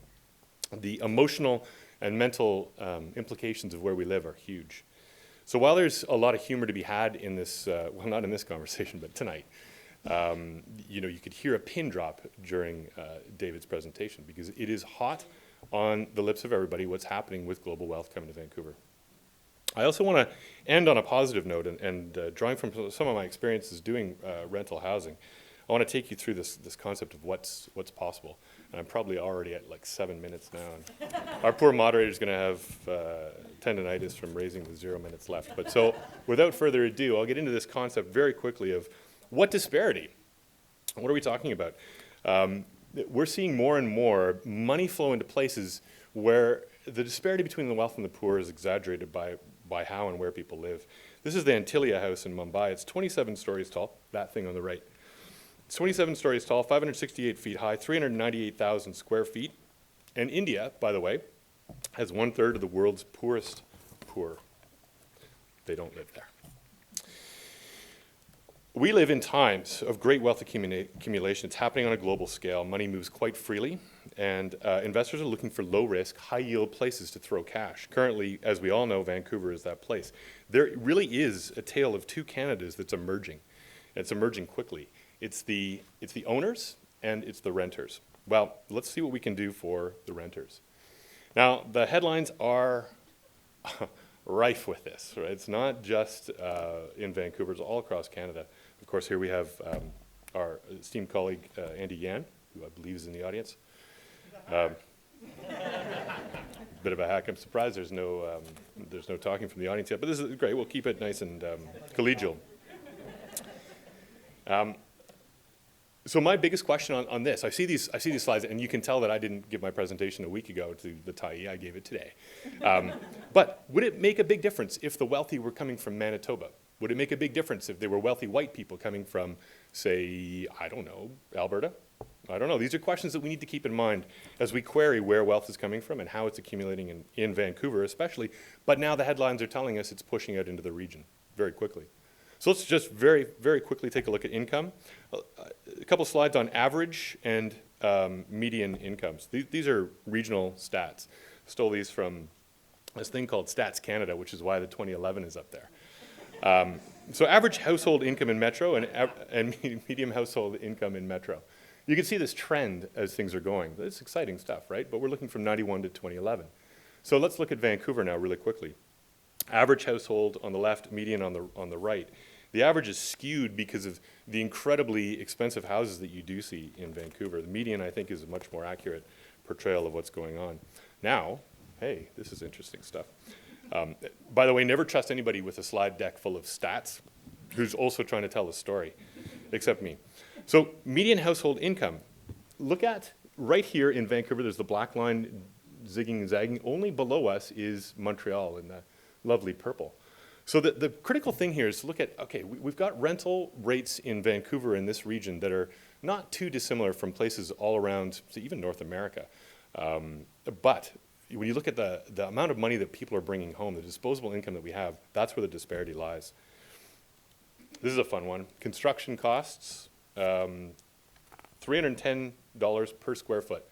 The emotional and mental implications of where we live are huge. So while there's a lot of humor to be had in this, well, not in this conversation, but tonight, you know, you could hear a pin drop during David's presentation, because it is hot on the lips of everybody what's happening with global wealth coming to Vancouver. I also want to end on a positive note, and drawing from some of my experiences doing rental housing, I want to take you through this concept of what's possible. And I'm probably already at like 7 minutes now. And our poor moderator is going to have tendinitis from raising the 0 minutes left. But so without further ado, I'll get into this concept very quickly of what disparity? What are we talking about? We're seeing more and more money flow into places where the disparity between the wealth and the poor is exaggerated by how and where people live. This is the Antilia House in Mumbai. It's 27 stories tall, that thing on the right. It's 27 stories tall, 568 feet high, 398,000 square feet. And India, by the way, has 1/3 of the world's poorest poor. They don't live there. We live in times of great wealth accumulation. It's happening on a global scale. Money moves quite freely, and investors are looking for low-risk, high-yield places to throw cash. Currently, as we all know, Vancouver is that place. There really is a tale of two Canadas that's emerging. And it's emerging quickly. It's the owners and it's the renters. Well, let's see what we can do for the renters. Now, the headlines are rife with this, right? It's not just in Vancouver, it's all across Canada. Of course, here we have our esteemed colleague, Andy Yan, who I believe is in the audience. Bit of a hack. I'm surprised there's no talking from the audience yet, but this is great. We'll keep it nice and collegial. So my biggest question on this, I see these slides, and you can tell that I didn't give my presentation a week ago to the Tyee. I gave it today. But would it make a big difference if the wealthy were coming from Manitoba? Would it make a big difference if they were wealthy white people coming from, say, I don't know, Alberta? I don't know. These are questions that we need to keep in mind as we query where wealth is coming from and how it's accumulating in Vancouver especially. But now the headlines are telling us it's pushing out into the region very quickly. So let's just very, very quickly take a look at income. A couple slides on average and median incomes. These are regional stats. Stole these from this thing called Stats Canada, which is why the 2011 is up there. So average household income in Metro and medium household income in Metro. You can see this trend as things are going. It's exciting stuff, right? But we're looking from 91 to 2011. So let's look at Vancouver now really quickly. Average household on the left, median on the right. The average is skewed because of the incredibly expensive houses that you do see in Vancouver. The median, I think, is a much more accurate portrayal of what's going on. Now, hey, this is interesting stuff. By the way, never trust anybody with a slide deck full of stats who's also trying to tell a story, except me. So median household income. Look at right here in Vancouver, there's the black line zigging and zagging. Only below us is Montreal in the lovely purple. So the critical thing here is to look at, okay, we've got rental rates in Vancouver in this region that are not too dissimilar from places all around, say, even North America. But when you look at the amount of money that people are bringing home, the disposable income that we have, that's where the disparity lies. This is a fun one. Construction costs, $310 per square foot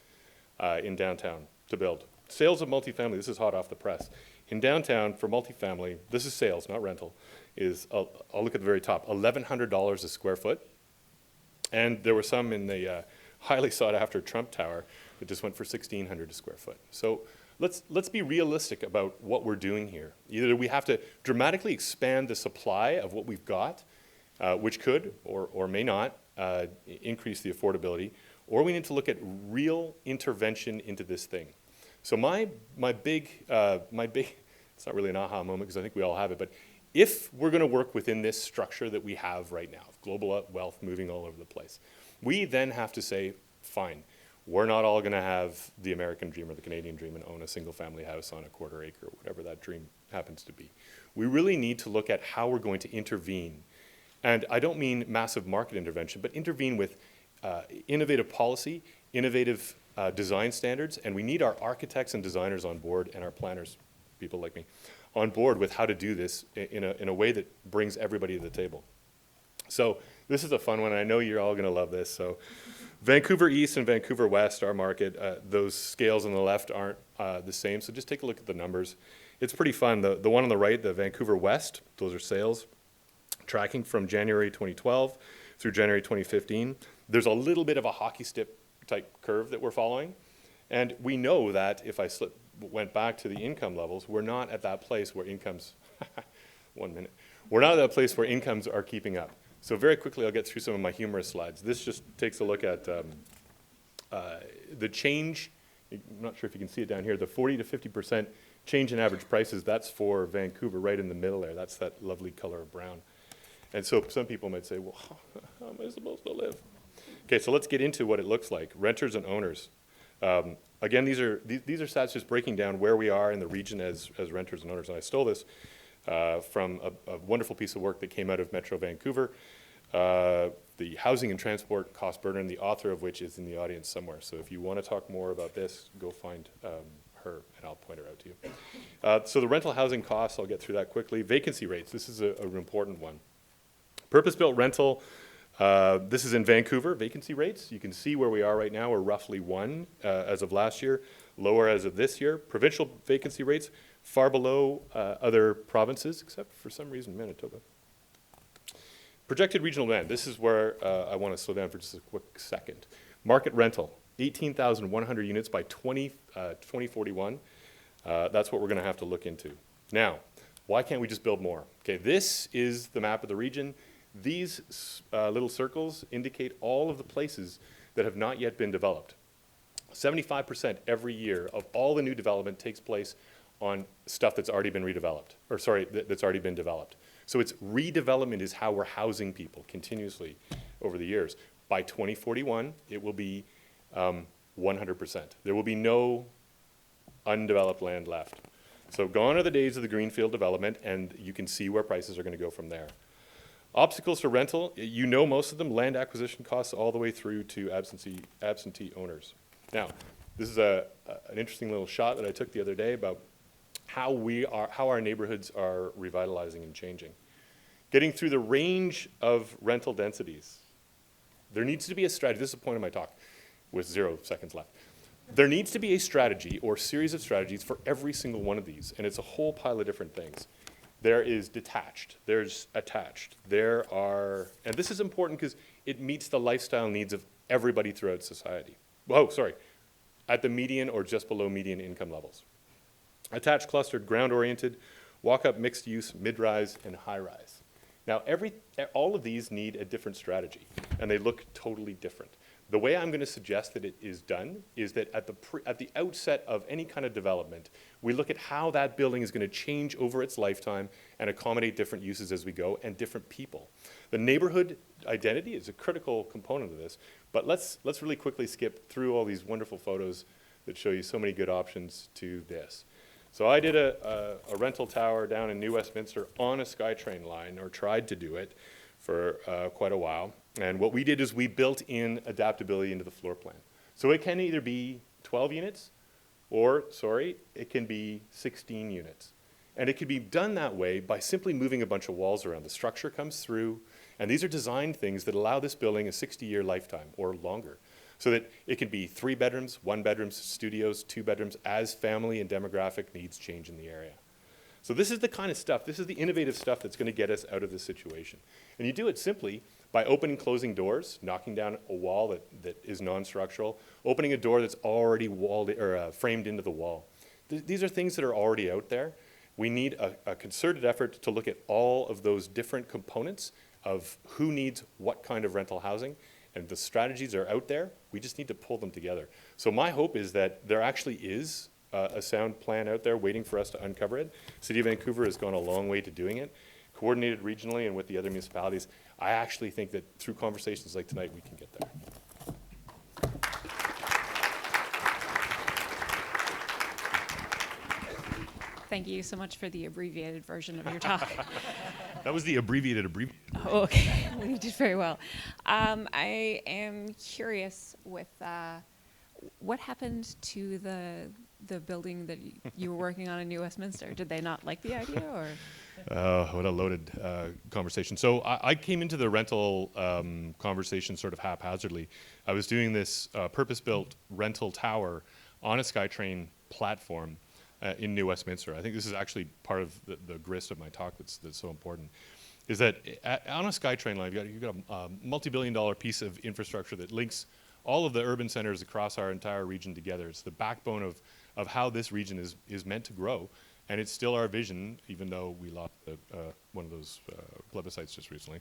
in downtown to build. Sales of multifamily, this is hot off the press. In downtown, for multifamily, this is sales, not rental, is, I'll look at the very top, $1,100 a square foot. And there were some in the highly sought after Trump Tower that just went for $1,600 a square foot. So let's be realistic about what we're doing here. Either we have to dramatically expand the supply of what we've got, which could or may not increase the affordability, or we need to look at real intervention into this thing. So my big, it's not really an aha moment because I think we all have it, but if we're going to work within this structure that we have right now, global wealth moving all over the place, we then have to say, fine, we're not all going to have the American dream or the Canadian dream and own a single family house on a quarter acre or whatever that dream happens to be. We really need to look at how we're going to intervene. And I don't mean massive market intervention, but intervene with innovative policy, innovative design standards, and we need our architects and designers on board and our planners, people like me, on board with how to do this in a way that brings everybody to the table. So This is a fun one. I know you're all going to love this. So Vancouver East and Vancouver West, our market, those scales on the left aren't the same. So just take a look at the numbers. It's pretty fun. The one on the right, the Vancouver West, those are sales, tracking from January 2012 through January 2015. There's a little bit of a hockey stick type curve that we're following. And we know that if I went back to the income levels, we're not at that place where incomes, 1 minute, we're not at that place where incomes are keeping up. So very quickly, I'll get through some of my humorous slides. This just takes a look at the change. I'm not sure if you can see it down here, the 40 to 50% change in average prices. That's for Vancouver right in the middle there. That's that lovely color of brown. And so some people might say, well, how am I supposed to live? Okay, so let's get into what it looks like. Renters and owners. Again, these are stats just breaking down where we are in the region as renters and owners. And I stole this from a wonderful piece of work that came out of Metro Vancouver, the Housing and Transport Cost Burden, the author of which is in the audience somewhere. So if you want to talk more about this, go find her, and I'll point her out to you. So the rental housing costs, I'll get through that quickly. Vacancy rates, this is an important one. Purpose-built rental, this is in Vancouver, vacancy rates. You can see where we are right now. We're roughly 1 as of last year, lower as of this year. Provincial vacancy rates, far below other provinces, except for some reason Manitoba. Projected regional demand, this is where I want to slow down for just a quick second. Market rental, 18,100 units by 2041. That's what we're going to have to look into. Now, why can't we just build more? Okay, this is the map of the region. These little circles indicate all of the places that have not yet been developed. 75% every year of all the new development takes place on stuff that's already been redeveloped, or sorry, that's already been developed. So it's redevelopment is how we're housing people continuously over the years. By 2041, it will be 100%. There will be no undeveloped land left. So gone are the days of the greenfield development, and you can see where prices are going to go from there. Obstacles to rental, you know most of them, land acquisition costs all the way through to absentee owners. Now, this is an interesting little shot that I took the other day about how our neighborhoods are revitalizing and changing. Getting through the range of rental densities. There needs to be a strategy. This is the point of my talk with 0 seconds left. There needs to be a strategy or series of strategies for every single one of these, and it's a whole pile of different things. There is detached, there's attached, there are, and this is important because it meets the lifestyle needs of everybody throughout society. Oh, sorry, at the median or just below median income levels. Attached, clustered, ground-oriented, walk-up, mixed-use, mid-rise, and high-rise. Now, all of these need a different strategy, and they look totally different. The way I'm going to suggest that it is done is that at the outset of any kind of development, we look at how that building is going to change over its lifetime and accommodate different uses as we go and different people. The neighborhood identity is a critical component of this, but let's really quickly skip through all these wonderful photos that show you so many good options to this. So I did a rental tower down in New Westminster on a SkyTrain line, or tried to do it for quite a while. And what we did is we built in adaptability into the floor plan. So it can either be 12 units or, it can be 16 units. And it can be done that way by simply moving a bunch of walls around. The structure comes through, and these are design things that allow this building a 60-year lifetime or longer. So that it can be 3 bedrooms, 1 bedrooms, studios, 2 bedrooms, as family and demographic needs change in the area. So this is the kind of stuff, this is the innovative stuff that's going to get us out of this situation. And you do it simply by opening and closing doors, knocking down a wall that is non-structural, opening a door that's already walled or framed into the wall. These are things that are already out there. We need a concerted effort to look at all of those different components of who needs what kind of rental housing, and the strategies are out there. We just need to pull them together. So my hope is that there actually is a sound plan out there waiting for us to uncover it. City of Vancouver has gone a long way to doing it, coordinated regionally and with the other municipalities. I actually think that through conversations like tonight, we can get there. Thank you so much for the abbreviated version of your talk. That was the abbreviated. Oh, okay, well, you did very well. I am curious with what happened to the the building that you were working on in New Westminster? Did they not like the idea, or? What a loaded conversation. So I came into the rental conversation sort of haphazardly. I was doing this purpose-built rental tower on a SkyTrain platform in New Westminster. I think this is actually part of the grist of my talk that's so important, is that on a SkyTrain line, you've got a multi-billion-dollar piece of infrastructure that links all of the urban centers across our entire region together. It's the backbone of how this region is meant to grow. And it's still our vision, even though we lost one of those plebiscites just recently.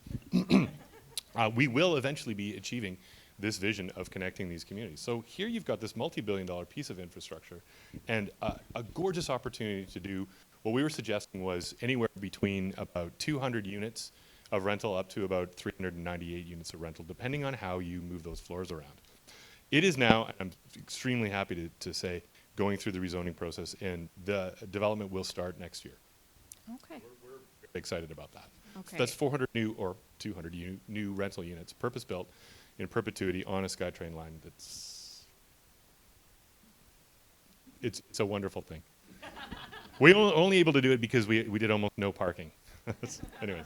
We will eventually be achieving this vision of connecting these communities. So here you've got this multi-billion-dollar piece of infrastructure and a gorgeous opportunity to do what we were suggesting was anywhere between about 200 units of rental up to about 398 units of rental, depending on how you move those floors around. It is now, and I'm extremely happy to say, going through the rezoning process, and the development will start next year. Okay. We're very excited about that. Okay. So that's 400 new or 200 new rental units, purpose-built in perpetuity on a SkyTrain line. It's a wonderful thing. We were only able to do it because we did almost no parking. Anyways.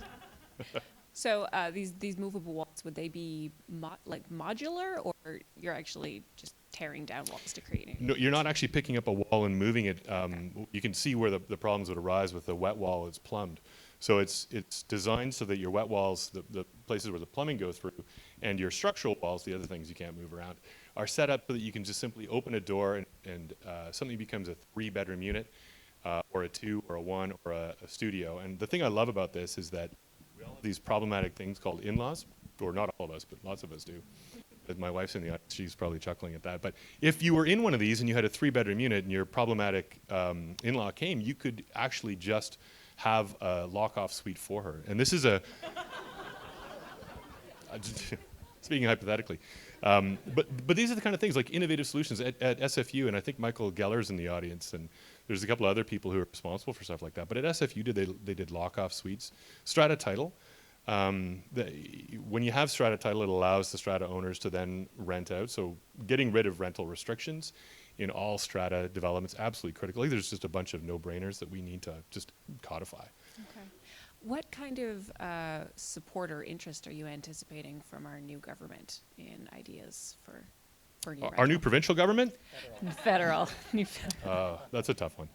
So these movable walls, would they be modular, or you're actually just tearing down walls to create new? No, you're not actually picking up a wall and moving it. You can see where the problems would arise with the wet wall. It's plumbed. So it's designed so that your wet walls, the places where the plumbing goes through, and your structural walls, the other things you can't move around, are set up so that you can just simply open a door and something becomes a 3-bedroom unit, or a 2, or a 1, or a studio. And the thing I love about this is that we all have these problematic things called in-laws, or not all of us, but lots of us do. But my wife's in the audience, she's probably chuckling at that. But if you were in one of these and you had a 3-bedroom unit and your problematic in-law came, you could actually just have a lock-off suite for her. And this is speaking hypothetically. But these are the kind of things, like innovative solutions at SFU, and I think Michael Geller's in the audience, and there's a couple other people who are responsible for stuff like that. But at SFU, they did lock-off suites. Strata title. When you have strata title, it allows the strata owners to then rent out. So getting rid of rental restrictions in all strata developments, absolutely critical. There's just a bunch of no-brainers that we need to just codify. Okay. What kind of support or interest are you anticipating from our new government in ideas for new Our new provincial government? Federal. That's a tough one.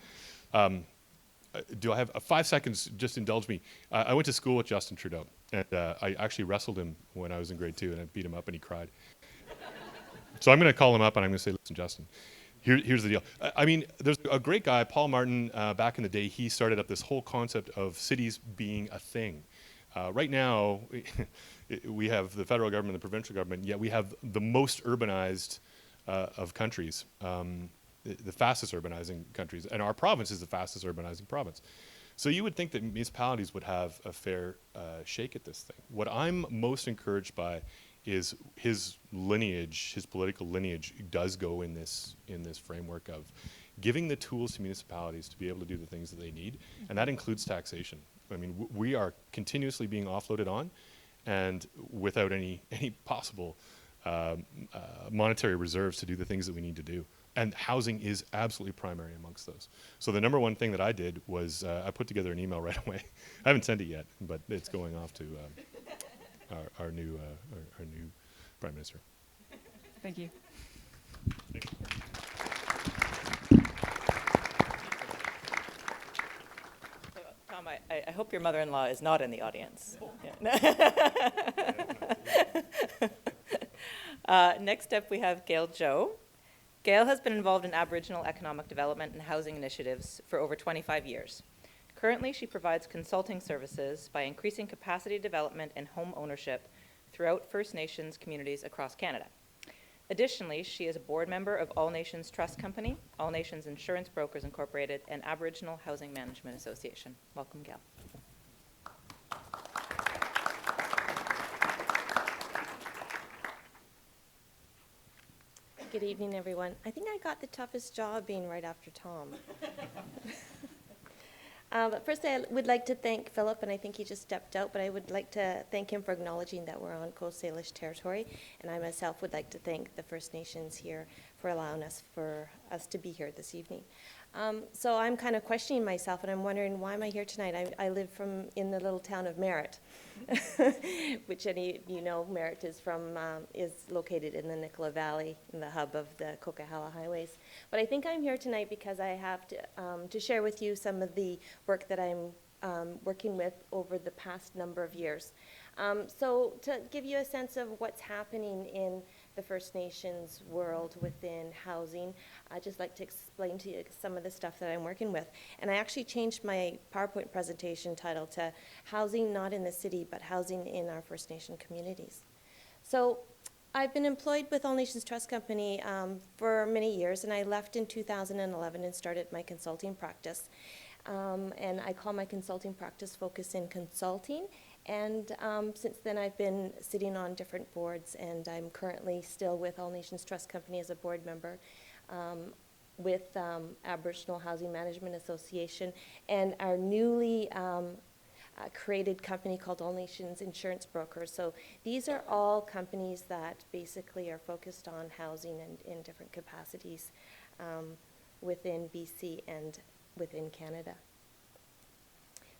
Do I have 5 seconds? Just indulge me. I went to school with Justin Trudeau, and I actually wrestled him when I was in grade 2, and I beat him up, and he cried. So I'm going to call him up, and I'm going to say, listen, Justin, here's the deal. I mean, there's a great guy, Paul Martin, back in the day. He started up this whole concept of cities being a thing. Right now, we have the federal government, the provincial government, yet we have the most urbanized of countries. The fastest urbanizing countries, and our province is the fastest urbanizing province. So you would think that municipalities would have a fair shake at this thing. What I'm most encouraged by is his lineage, his political lineage does go in this framework of giving the tools to municipalities to be able to do the things that they need, and that includes taxation. I mean, we are continuously being offloaded on, and without any possible monetary reserves to do the things that we need to do. And housing is absolutely primary amongst those. So the number one thing that I did was I put together an email right away. I haven't sent it yet, but it's going off to our new Prime Minister. Thank you. Tom, I hope your mother-in-law is not in the audience. Yeah. Next up, we have Gail Joe. Gail has been involved in Aboriginal economic development and housing initiatives for over 25 years. Currently, she provides consulting services by increasing capacity development and home ownership throughout First Nations communities across Canada. Additionally, she is a board member of All Nations Trust Company, All Nations Insurance Brokers Incorporated, and Aboriginal Housing Management Association. Welcome, Gail. Good evening, everyone. I think I got the toughest job being right after Tom. But first, I would like to thank Philip, and I think he just stepped out, but I would like to thank him for acknowledging that we're on Coast Salish territory. And I myself would like to thank the First Nations here for allowing us to be here this evening. So I'm kind of questioning myself, and I'm wondering, why am I here tonight? I live in the little town of Merritt, which any of you know, Merritt is located in the Nicola Valley, in the hub of the Coquihalla highways. But I think I'm here tonight because I have to share with you some of the work that I'm working with over the past number of years. So to give you a sense of what's happening in the First Nations world within housing, I'd just like to explain to you some of the stuff that I'm working with. And I actually changed my PowerPoint presentation title to Housing Not in the City, but Housing in Our First Nation Communities. So I've been employed with All Nations Trust Company for many years, and I left in 2011 and started my consulting practice. And I call my consulting practice Focus in Consulting. And since then, I've been sitting on different boards, and I'm currently still with All Nations Trust Company as a board member, with Aboriginal Housing Management Association, and our newly created company called All Nations Insurance Brokers. So these are all companies that basically are focused on housing and in different capacities within BC and within Canada.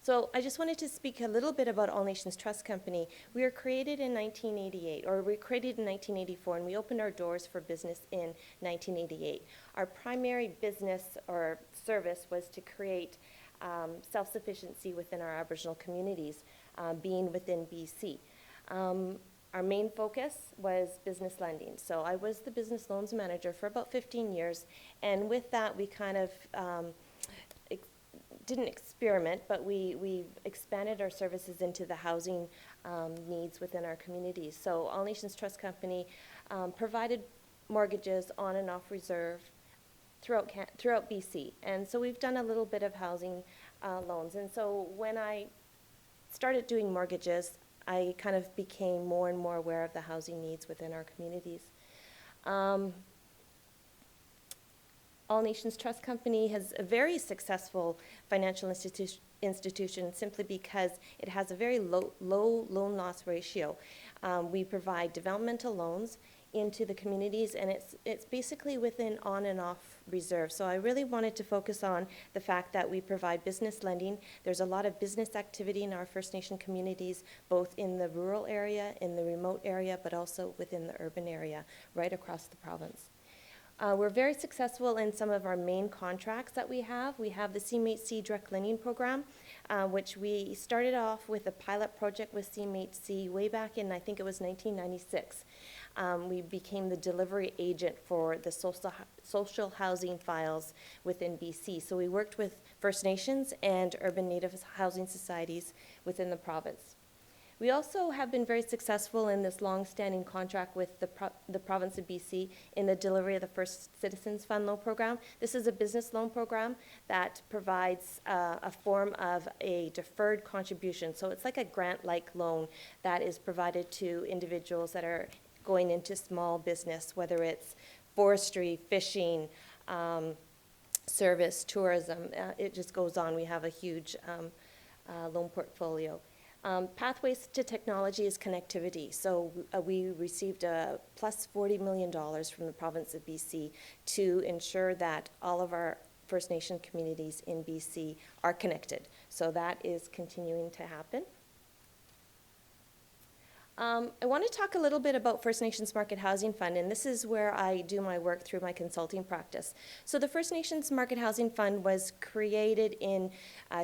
So I just wanted to speak a little bit about All Nations Trust Company. We were created in 1988, or we were created in 1984, and we opened our doors for business in 1988. Our primary business or service was to create self-sufficiency within our Aboriginal communities, being within BC. Our main focus was business lending. So I was the business loans manager for about 15 years, and with that we kind of didn't experiment, but we've expanded our services into the housing needs within our communities. So All Nations Trust Company provided mortgages on and off reserve throughout BC. And so we've done a little bit of housing loans. And so when I started doing mortgages, I kind of became more and more aware of the housing needs within our communities. All Nations Trust Company has a very successful financial institution simply because it has a very low loan loss ratio. We provide developmental loans into the communities, and it's basically within on and off reserve. So I really wanted to focus on the fact that we provide business lending. There's a lot of business activity in our First Nation communities, both in the rural area, in the remote area, but also within the urban area, right across the province. We're very successful in some of our main contracts that we have. We have the CMHC Direct Lending Program, which we started off with a pilot project with CMHC way back in, I think it was 1996. We became the delivery agent for the social housing files within BC. So we worked with First Nations and urban Native housing societies within the province. We also have been very successful in this long-standing contract with the province of BC in the delivery of the First Citizens Fund Loan Program. This is a business loan program that provides a form of a deferred contribution. So it's like a grant-like loan that is provided to individuals that are going into small business, whether it's forestry, fishing, service, tourism. It just goes on. We have a huge loan portfolio. Pathways to technology is connectivity. So we received a plus $40 million from the province of BC to ensure that all of our First Nation communities in BC are connected. So that is continuing to happen. I want to talk a little bit about First Nations Market Housing Fund, and this is where I do my work through my consulting practice. So the First Nations Market Housing Fund was created in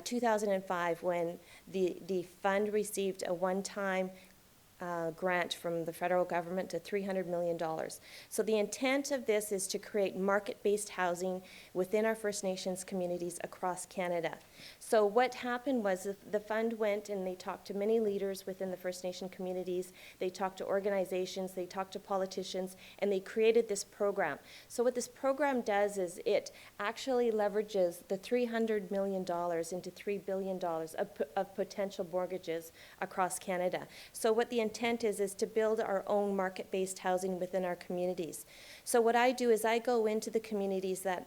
2005 when the fund received a one-time grant from the federal government to $300 million. So the intent of this is to create market-based housing within our First Nations communities across Canada. So what happened was the fund went and they talked to many leaders within the First Nation communities, they talked to organizations, they talked to politicians, and they created this program. So what this program does is it actually leverages the $300 million into $3 billion of potential mortgages across Canada. So what the intent is to build our own market-based housing within our communities. So what I do is I go into the communities that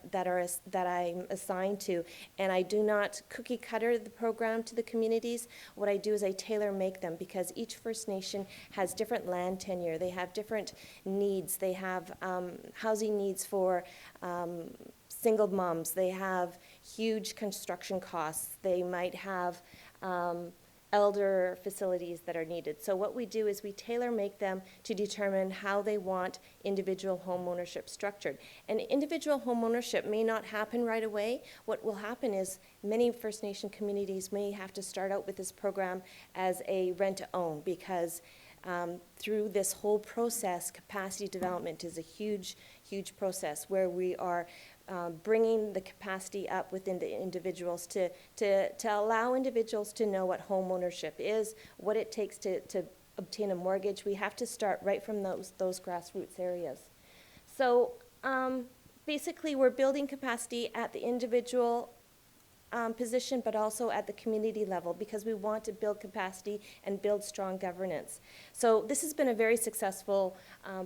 I'm assigned to, and I do not cookie cutter the program to the communities. What I do is I tailor make them, because each First Nation has different land tenure. They have different needs. They have housing needs for single moms. They have huge construction costs. They might have elder facilities that are needed. So what we do is we tailor make them to determine how they want individual home ownership structured. And individual home ownership may not happen right away. What will happen is many First Nation communities may have to start out with this program as a rent-to-own, because through this whole process, capacity development is a huge, huge process where we are bringing the capacity up within the individuals to allow individuals to know what home ownership is, what it takes to obtain a mortgage. We have to start right from those grassroots areas. So basically, we're building capacity at the individual position, but also at the community level, because we want to build capacity and build strong governance. So this has been a very successful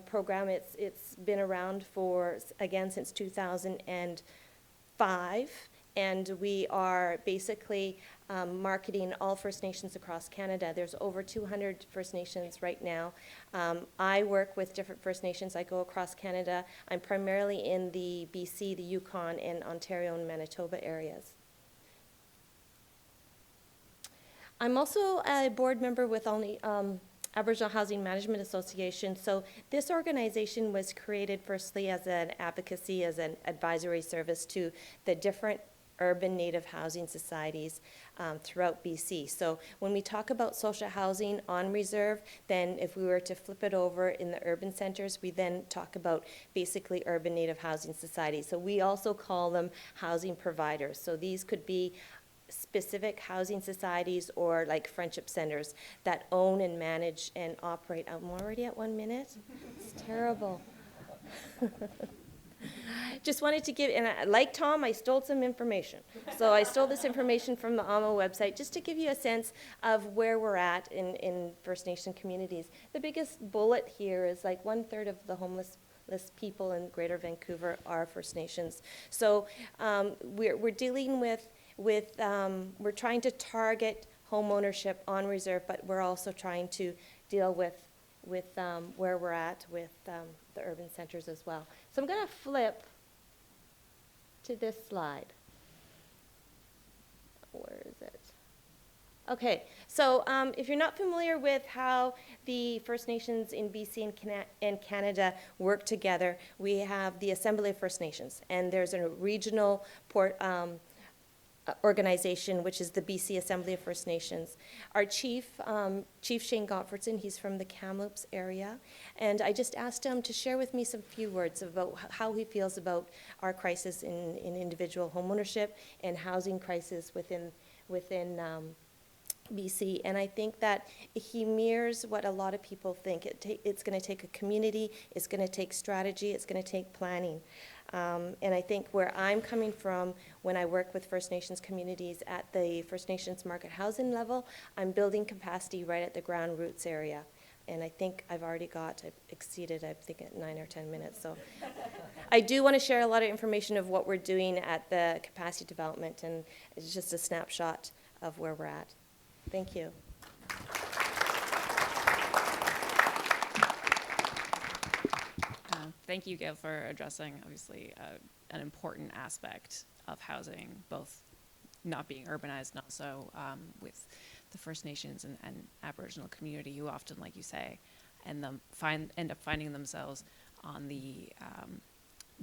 program. It's been around for, again, since 2005, and we are basically marketing all First Nations across Canada. There's over 200 First Nations right now. I work with different First Nations. I go across Canada. I'm primarily in the BC, the Yukon, and Ontario and Manitoba areas. I'm also a board member with Aboriginal Housing Management Association. So this organization was created firstly as an advocacy, as an advisory service to the different urban Native housing societies throughout BC. So when we talk about social housing on reserve, then if we were to flip it over in the urban centers, we then talk about basically urban Native housing societies. So we also call them housing providers. So these could be specific housing societies or like friendship centers that own and manage and operate. I'm already at 1 minute. It's terrible. Just wanted to give, and like Tom, I stole some information. So I stole this information from the AMO website just to give you a sense of where we're at in First Nation communities. The biggest bullet here is like 1/3 of the homeless people in Greater Vancouver are First Nations. So we're dealing with we're trying to target home ownership on reserve, but we're also trying to deal with where we're at with the urban centers as well. So I'm going to flip to this slide. Where is it? Okay, so if you're not familiar with how the First Nations in BC and Canada work together, we have the Assembly of First Nations, and there's a regional organization, which is the BC Assembly of First Nations. Our chief, Chief Shane Gottfredson, he's from the Kamloops area, and I just asked him to share with me some few words about how he feels about our crisis in individual homeownership and housing crisis within BC, and I think that he mirrors what a lot of people think. It's going to take a community, it's going to take strategy, it's going to take planning. And I think where I'm coming from when I work with First Nations communities at the First Nations market housing level, I'm building capacity right at the ground roots area. And I think I've exceeded, I think, at 9 or 10 minutes. So I do want to share a lot of information of what we're doing at the capacity development, and it's just a snapshot of where we're at. Thank you. Thank you, Gail, for addressing, obviously, an important aspect of housing, both not being urbanized and also with the First Nations and Aboriginal community who often, like you say, end up finding themselves on the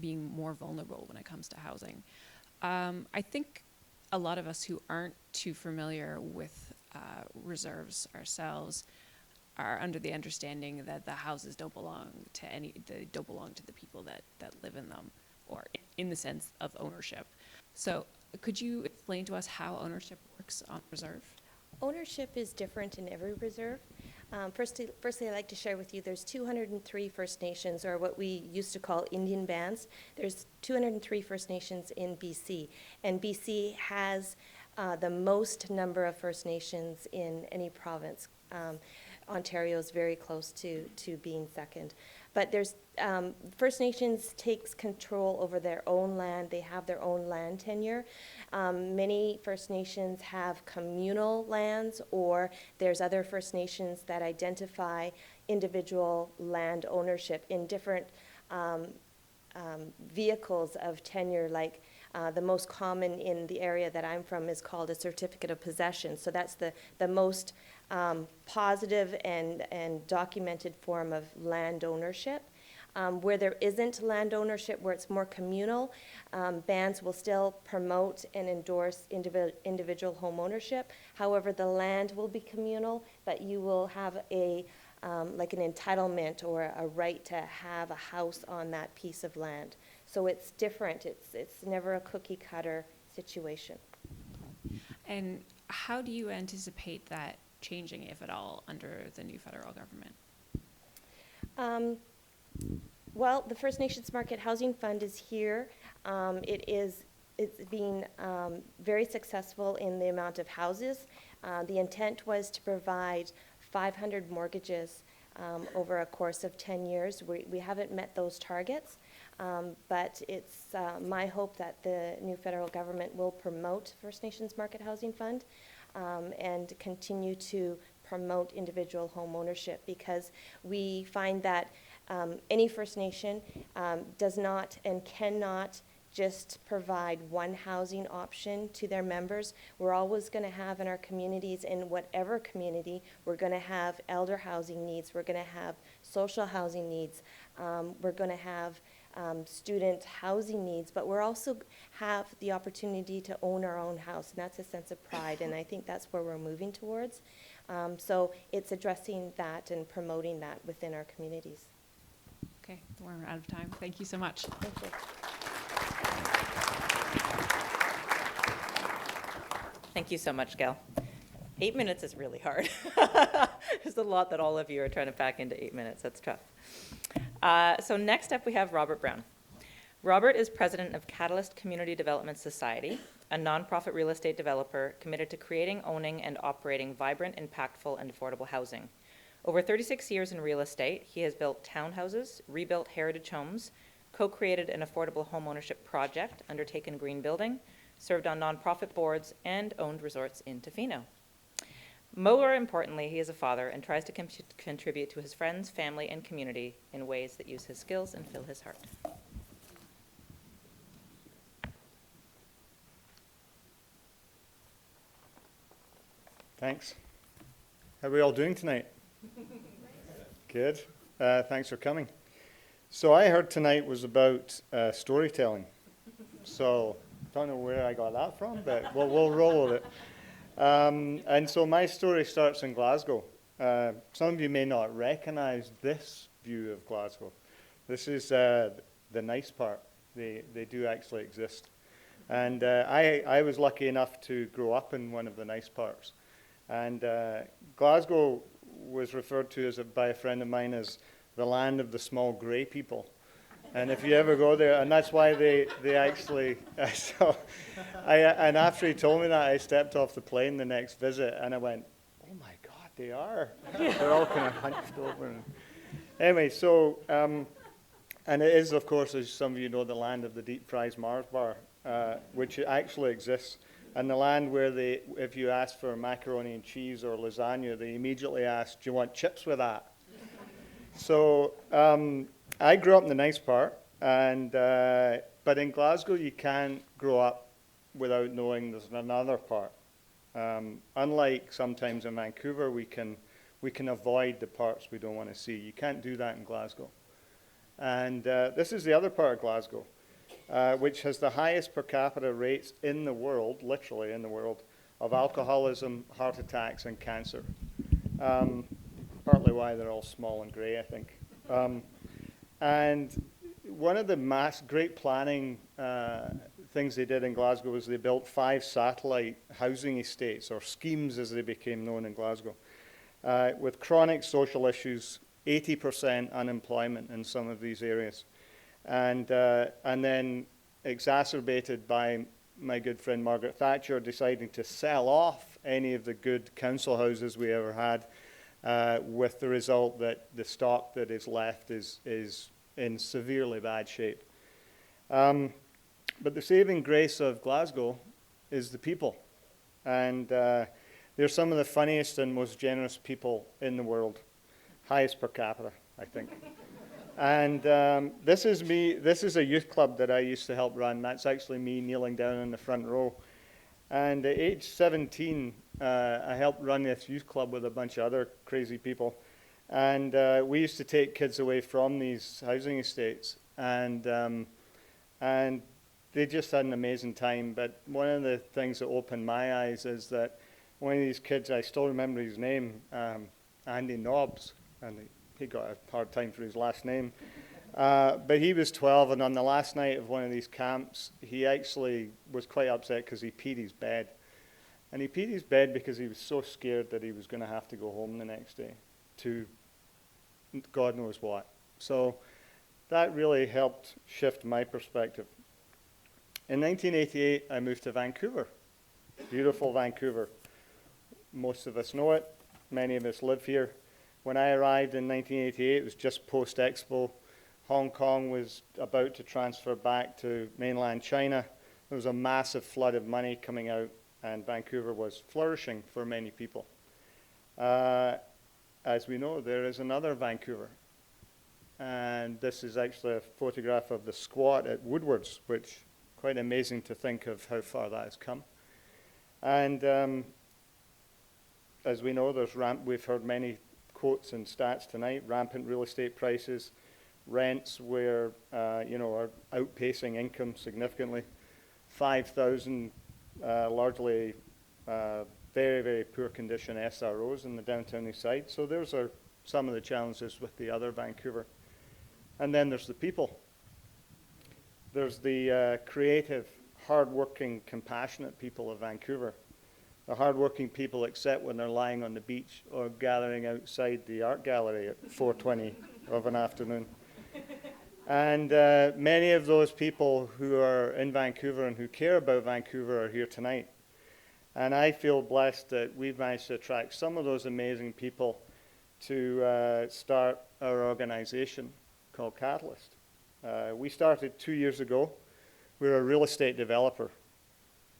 being more vulnerable when it comes to housing. I think a lot of us who aren't too familiar with reserves ourselves are under the understanding that the houses don't belong to they don't belong to the people that live in them, or in the sense of ownership. So could you explain to us how ownership works on reserve? Ownership is different in every reserve. Firstly, I'd like to share with you there's 203 First Nations, or what we used to call Indian bands. There's 203 First Nations in BC, and BC has the most number of First Nations in any province. Ontario is very close to being second. But there's, First Nations takes control over their own land. They have their own land tenure. Many First Nations have communal lands, or there's other First Nations that identify individual land ownership in different vehicles of tenure, like the most common in the area that I'm from is called a certificate of possession. So that's the most positive and documented form of land ownership. Where there isn't land ownership, where it's more communal, bands will still promote and endorse individual home ownership. However, the land will be communal, but you will have like an entitlement or a right to have a house on that piece of land. So it's different. It's never a cookie cutter situation. And how do you anticipate that changing, if at all, under the new federal government? Well, the First Nations Market Housing Fund is here. It's been very successful in the amount of houses. The intent was to provide 500 mortgages over a course of 10 years. We haven't met those targets, but it's my hope that the new federal government will promote First Nations Market Housing Fund and continue to promote individual home ownership, because we find that any First Nation does not and cannot just provide one housing option to their members. We're always going to have in our communities, in whatever community, we're going to have elder housing needs, we're going to have social housing needs, we're going to have student housing needs, but we're also have the opportunity to own our own house, and that's a sense of pride, and I think that's where we're moving towards. So it's addressing that and promoting that within our communities. Okay, we're out of time. Thank you so much. Thank you. Thank you so much, Gail. 8 minutes is really hard. There's a lot that all of you are trying to pack into 8 minutes. That's tough. So next up, we have Robert Brown. Robert is president of Catalyst Community Development Society, a nonprofit real estate developer committed to creating, owning, and operating vibrant, impactful, and affordable housing. Over 36 years in real estate, he has built townhouses, rebuilt heritage homes, co-created an affordable homeownership project, undertaken green building, served on nonprofit boards, and owned resorts in Tofino. More importantly, he is a father and tries to contribute to his friends, family, and community in ways that use his skills and fill his heart. Thanks. How are we all doing tonight? Good. Thanks for coming. So I heard tonight was about storytelling. So don't know where I got that from, but we'll roll with it. And so my story starts in Glasgow. Some of you may not recognize this view of Glasgow. This is the nice part. They do actually exist. And I was lucky enough to grow up in one of the nice parts. And Glasgow was referred to by a friend of mine as the land of the small grey people. And if you ever go there, and that's why they actually, and after he told me that, I stepped off the plane the next visit, and I went, oh my God, they are. They're all kind of hunched over. Anyway, so, and it is, of course, as some of you know, the land of the deep fries Mars bar, which actually exists. And the land where if you ask for macaroni and cheese or lasagna, they immediately ask, do you want chips with that? So I grew up in the nice part, but in Glasgow you can't grow up without knowing there's another part. Unlike sometimes in Vancouver, we can avoid the parts we don't want to see. You can't do that in Glasgow. And this is the other part of Glasgow, which has the highest per capita rates in the world, literally in the world, of alcoholism, heart attacks, and cancer. Partly why they're all small and grey, I think. And one of the great planning things they did in Glasgow was they built 5 satellite housing estates, or schemes as they became known in Glasgow, with chronic social issues, 80% unemployment in some of these areas. And then exacerbated by my good friend Margaret Thatcher deciding to sell off any of the good council houses we ever had with the result that the stock that is left is in severely bad shape. But the saving grace of Glasgow is the people. And they're some of the funniest and most generous people in the world. Highest per capita, I think. And this is a youth club that I used to help run. That's actually me kneeling down in the front row. And at age 17, I helped run this youth club with a bunch of other crazy people. And we used to take kids away from these housing estates. And they just had an amazing time. But one of the things that opened my eyes is that one of these kids, I still remember his name, Andy Nobbs, and he got a hard time for his last name. But he was 12, and on the last night of one of these camps, he actually was quite upset because he peed his bed. And he peed his bed because he was so scared that he was going to have to go home the next day to God knows what. So that really helped shift my perspective. In 1988, I moved to Vancouver, beautiful Vancouver. Most of us know it. Many of us live here. When I arrived in 1988, it was just post-Expo. Hong Kong was about to transfer back to mainland China. There was a massive flood of money coming out, and Vancouver was flourishing for many people. As we know, there is another Vancouver. And this is actually a photograph of the squat at Woodward's, which quite amazing to think of how far that has come. And as we know, we've heard many quotes and stats tonight, rampant real estate prices, rents are outpacing income significantly, 5,000 largely very, very poor condition SROs in the downtown east side. So those are some of the challenges with the other Vancouver. And then there's the people. There's the creative, hardworking, compassionate people of Vancouver. The hardworking people, except when they're lying on the beach or gathering outside the art gallery at 4:20 of an afternoon. And many of those people who are in Vancouver and who care about Vancouver are here tonight. And I feel blessed that we've managed to attract some of those amazing people to start our organization called Catalyst. We started 2 years ago. We're a real estate developer,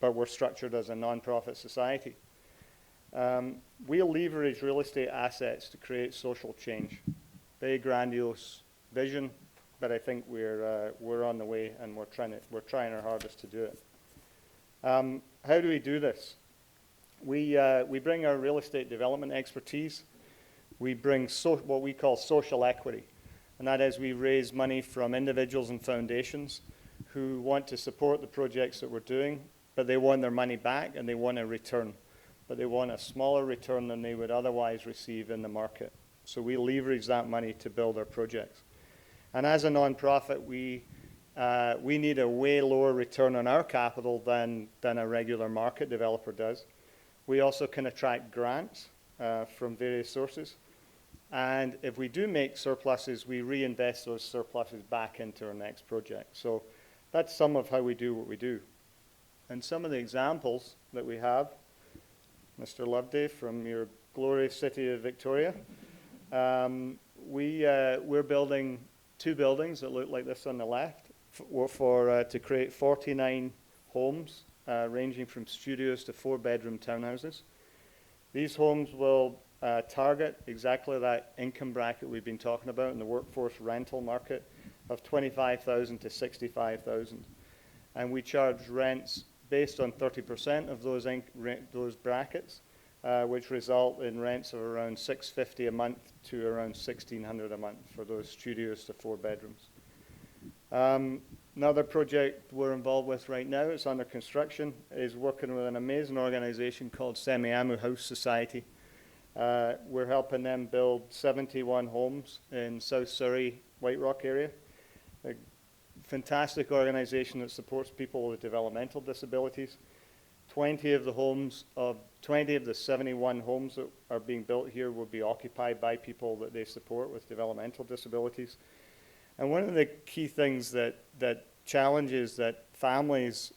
but we're structured as a non-profit society. We leverage real estate assets to create social change. Very grandiose vision, but I think we're on the way, and we're trying our hardest to do it. How do we do this? We bring our real estate development expertise. We bring what we call social equity, and that is we raise money from individuals and foundations who want to support the projects that we're doing, but they want their money back and they want a return, but they want a smaller return than they would otherwise receive in the market. So we leverage that money to build our projects. And as a nonprofit, we need a way lower return on our capital than a regular market developer does. We also can attract grants from various sources. And if we do make surpluses, we reinvest those surpluses back into our next project. So that's some of how we do what we do. And some of the examples that we have, Mr. Loveday from your glorious city of Victoria, we're building 2 buildings that look like this on the left to create 49 homes ranging from studios to 4-bedroom townhouses. These homes will target exactly that income bracket we've been talking about in the workforce rental market of 25,000 to 65,000. And we charge rents based on 30% of those brackets, which result in rents of around $650 a month to around $1,600 a month for those studios to 4 bedrooms. Another project we're involved with right now, it's under construction, is working with an amazing organization called Semiahmoo House Society. We're helping them build 71 homes in South Surrey, White Rock area. A fantastic organization that supports people with developmental disabilities. 20 of the 71 homes that are being built here will be occupied by people that they support with developmental disabilities. And one of the key things that challenges that families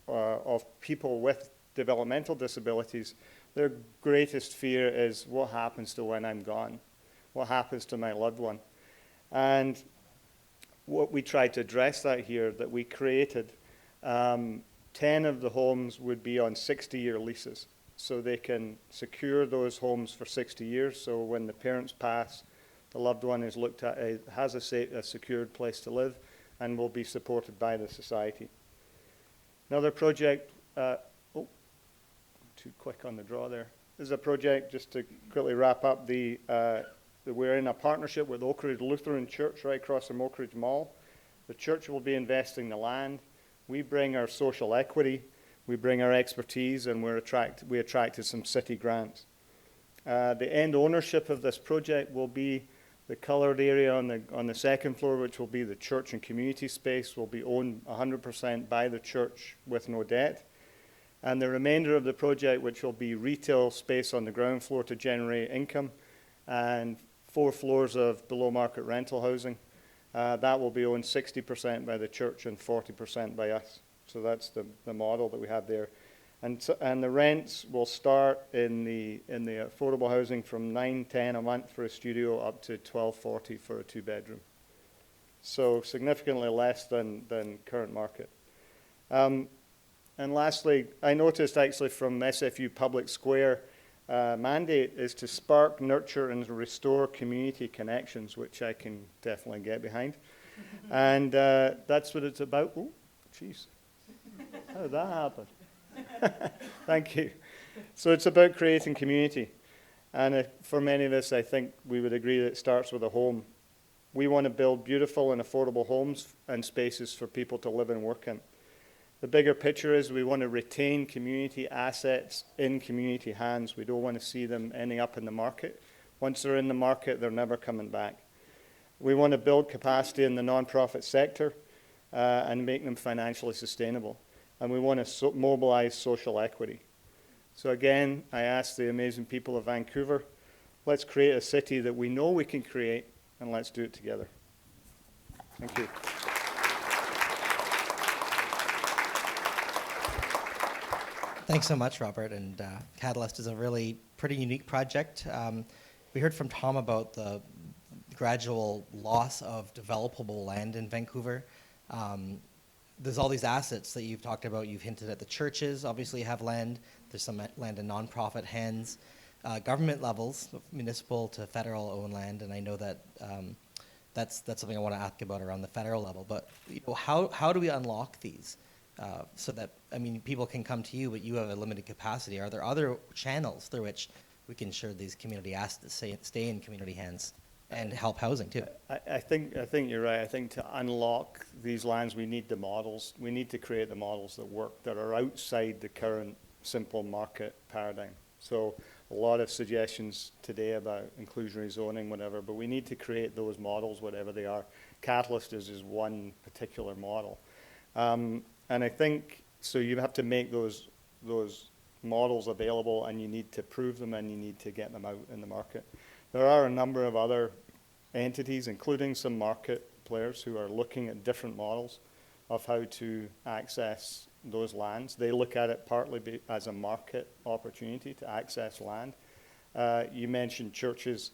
of people with developmental disabilities their greatest fear is what happens to when I'm gone? What happens to my loved one? And what we tried to address that here, that we created, 10 of the homes would be on 60-year leases. So they can secure those homes for 60 years. So when the parents pass, the loved one is looked at, has a secured place to live, and will be supported by the society. Another project, too quick on the draw there. This is a project, just to quickly wrap up, we're in a partnership with Oak Ridge Lutheran Church right across from Oak Ridge Mall. The church will be investing the land. We bring our social equity, we bring our expertise, and we attracted some city grants. The end ownership of this project will be the coloured area on the second floor, which will be the church and community space, will be owned 100% by the church with no debt. And the remainder of the project, which will be retail space on the ground floor to generate income, and 4 floors of below market rental housing, that will be owned 60% by the church and 40% by us. So that's the model that we have there. And the rents will start in the affordable housing from $9.10 a month for a studio up to $12.40 for a 2-bedroom. So significantly less than current market. And lastly, I noticed actually from SFU Public Square, mandate is to spark, nurture, and restore community connections, which I can definitely get behind. And that's what it's about. Oh, jeez. How did that happen? Thank you. So it's about creating community. And for many of us, I think we would agree that it starts with a home. We want to build beautiful and affordable homes and spaces for people to live and work in. The bigger picture is we want to retain community assets in community hands. We don't want to see them ending up in the market. Once they're in the market, they're never coming back. We want to build capacity in the nonprofit sector and make them financially sustainable. And we want to mobilize social equity. So again, I ask the amazing people of Vancouver, let's create a city that we know we can create, and let's do it together. Thank you. Thanks so much, Robert. And Catalyst is a really pretty unique project. We heard from Tom about the gradual loss of developable land in Vancouver. There's all these assets that you've talked about. You've hinted at the churches obviously have land. There's some land in nonprofit hands. Government levels, municipal to federal owned land, and I know that that's something I want to ask about around the federal level. But how do we unlock these so that, I mean, people can come to you, but you have a limited capacity? Are there other channels through which we can ensure these community assets stay in community hands and help housing too? I think you're right. I think to unlock these lands, we need the models. We need to create the models that work, that are outside the current simple market paradigm. So a lot of suggestions today about inclusionary zoning, whatever, but we need to create those models, whatever they are. Catalyst is one particular model. And I think, so you have to make those models available, and you need to prove them, and you need to get them out in the market. There are a number of other entities, including some market players, who are looking at different models of how to access those lands. They look at it partly as a market opportunity to access land. You mentioned churches.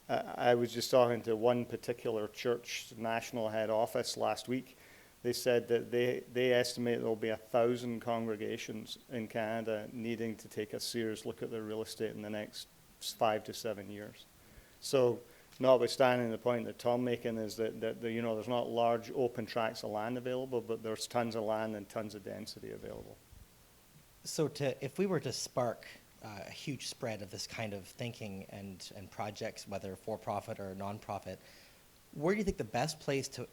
I was just talking to one particular church national head office last week. They said that they estimate there will be 1,000 congregations in Canada needing to take a serious look at their real estate in the next 5 to 7 years. So notwithstanding the point that Tom making is that there's not large open tracts of land available, but there's tons of land and tons of density available. So if we were to spark a huge spread of this kind of thinking and projects, whether for-profit or non-profit, where do you think the best place to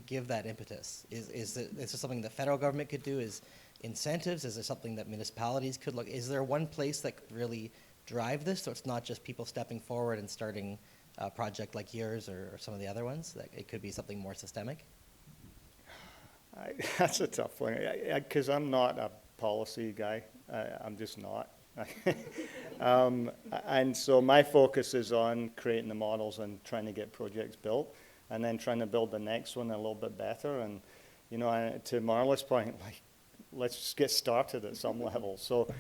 give that impetus? Is there something the federal government could do? Is incentives? Is there something that municipalities could look? Is there one place that could really drive this, so it's not just people stepping forward and starting a project like yours or some of the other ones? That it could be something more systemic? That's a tough one, because I'm not a policy guy. I'm just not. And so my focus is on creating the models and trying to get projects built, and then trying to build the next one a little bit better. And to Marla's point, let's just get started at some level. So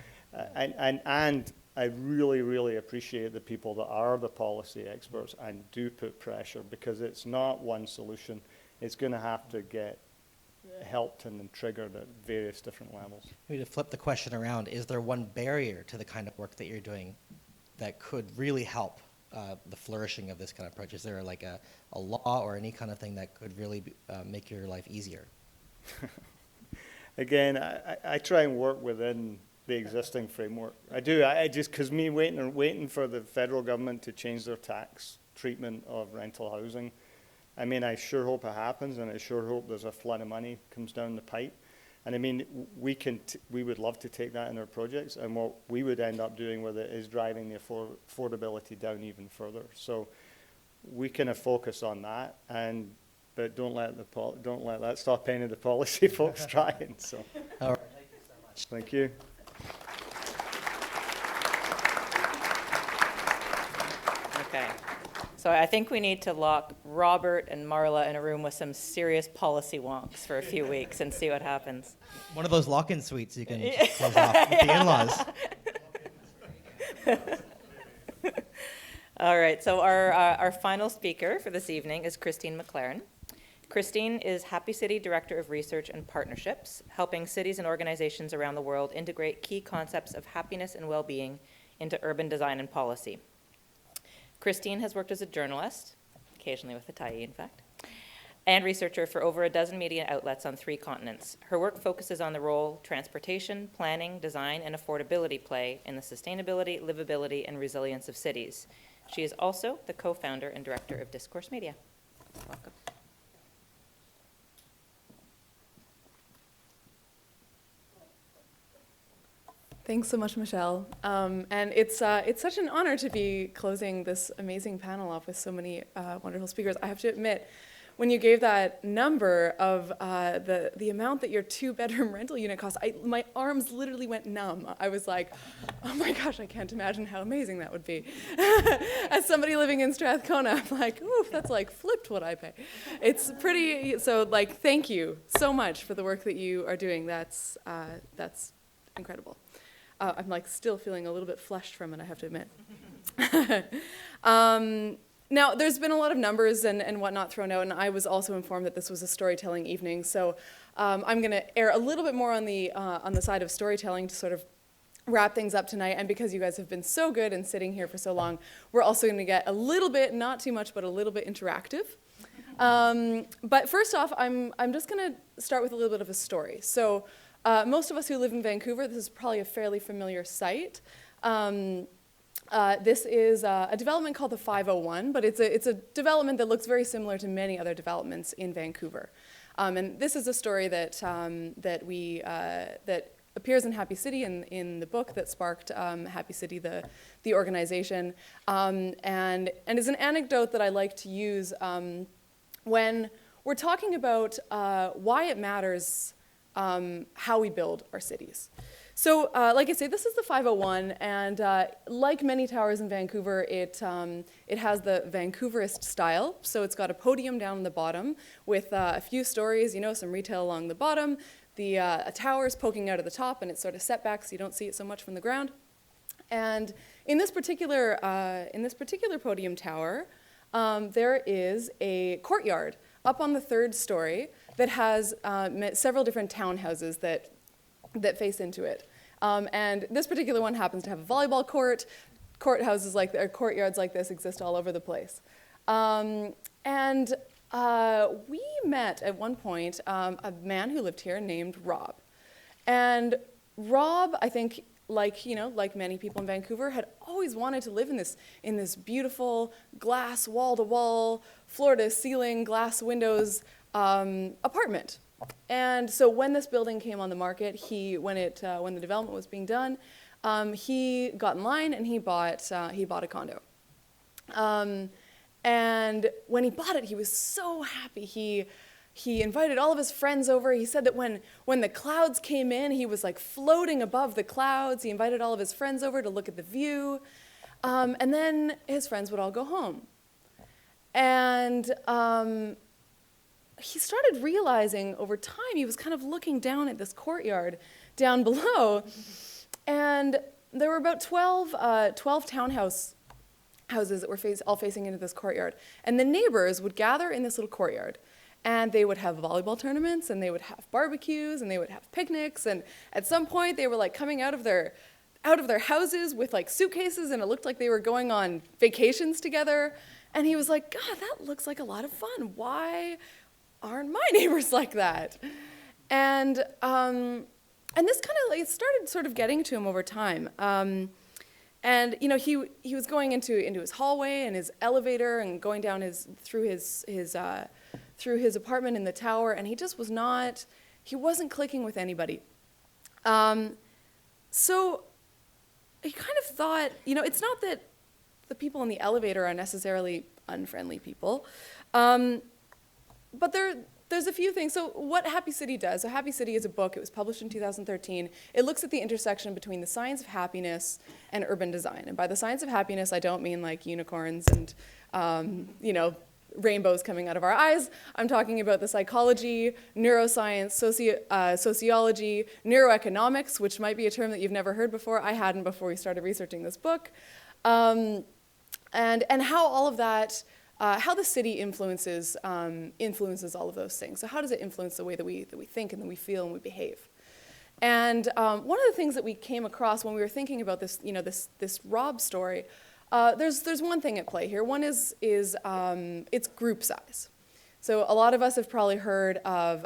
And I really, really appreciate the people that are the policy experts and do put pressure, because it's not one solution. It's going to have to get helped and triggered at various different levels. Maybe to flip the question around, is there one barrier to the kind of work that you're doing that could really help the flourishing of this kind of approach? Is there like a law or any kind of thing that could really make your life easier? Again, I try and work within the existing framework. I do. I just, because me waiting for the federal government to change their tax treatment of rental housing, I mean, I sure hope it happens, and I sure hope there's a flood of money comes down the pipe. And I mean, we would love to take that in our projects, and what we would end up doing with it is driving the affordability down even further. So we kind of focus on that, but don't let that stop any of the policy folks trying. So, All right. Thank you so much. Thank you. Okay. So I think we need to lock Robert and Marla in a room with some serious policy wonks for a few weeks and see what happens. One of those lock-in suites you can close off with the in-laws. All right, so our final speaker for this evening is Christine McLaren. Christine is Happy City Director of Research and Partnerships, helping cities and organizations around the world integrate key concepts of happiness and well-being into urban design and policy. Christine has worked as a journalist, occasionally with a tie, in fact, and researcher for over a dozen media outlets on 3 continents. Her work focuses on the role transportation, planning, design, and affordability play in the sustainability, livability, and resilience of cities. She is also the co-founder and director of Discourse Media. Welcome. Thanks so much, Michelle. And it's such an honor to be closing this amazing panel off with so many wonderful speakers. I have to admit, when you gave that number of the amount that your 2-bedroom rental unit costs, my arms literally went numb. I was like, oh my gosh, I can't imagine how amazing that would be. As somebody living in Strathcona, I'm like, oof, that's like flipped what I pay. It's pretty, so like, thank you so much for the work that you are doing. That's incredible. I'm like still feeling a little bit flushed from it, I have to admit. Now, there's been a lot of numbers and whatnot thrown out, and I was also informed that this was a storytelling evening, so I'm going to err a little bit more on the side of storytelling to sort of wrap things up tonight. And because you guys have been so good and sitting here for so long, we're also going to get a little bit, not too much, but a little bit interactive. But first off, I'm just going to start with a little bit of a story. So most of us who live in Vancouver, this is probably a fairly familiar site. This is a development called the 501, but it's a development that looks very similar to many other developments in Vancouver. And this is a story that appears in Happy City in the book that sparked Happy City, the organization, and is an anecdote that I like to use when we're talking about why it matters how we build our cities. So, like I say, this is the 501, and like many towers in Vancouver, it has the Vancouverist style. So it's got a podium down the bottom with a few stories, some retail along the bottom, a tower's poking out of the top, and it's sort of set back so you don't see it so much from the ground. And in this particular podium tower, there is a courtyard up on the 3rd story that has several different townhouses that face into it. And this particular one happens to have a volleyball court. Courthouses courtyards like this exist all over the place. And we met at one point a man who lived here named Rob. And Rob, I think, like many people in Vancouver, had always wanted to live in this beautiful glass wall-to-wall, floor-to-ceiling glass windows apartment. And so when this building came on the market, when the development was being done, he got in line and he bought a condo. And when he bought it, he was so happy. He invited all of his friends over. He said that when the clouds came in, he was like floating above the clouds. He invited all of his friends over to look at the view. And then his friends would all go home. And he started realizing over time, he was kind of looking down at this courtyard down below, And there were about 12 townhouses that were all facing into this courtyard. And the neighbors would gather in this little courtyard, and they would have volleyball tournaments, and they would have barbecues, and they would have picnics. And at some point, they were like coming out of their houses with like suitcases, and it looked like they were going on vacations together. And he was like, God, that looks like a lot of fun. Why aren't my neighbors like that? And this kind of like, it started sort of getting to him over time. And you know, he was going into his hallway and his elevator and going down through his apartment in the tower, and he just wasn't clicking with anybody. So he kind of thought, you know, it's not that the people in the elevator are necessarily unfriendly people, but there's a few things. So what Happy City does, so Happy City is a book, it was published in 2013. It looks at the intersection between the science of happiness and urban design. And by the science of happiness, I don't mean like unicorns and, you know, rainbows coming out of our eyes. I'm talking about the psychology, neuroscience, sociology, neuroeconomics, which might be a term that you've never heard before. I hadn't before we started researching this book. And how all of that, how the city influences all of those things. So how does it influence the way that we think and that we feel and we behave? And one of the things that we came across when we were thinking about this, you know, this Rob story, there's one thing at play here. One is its group size. So a lot of us have probably heard of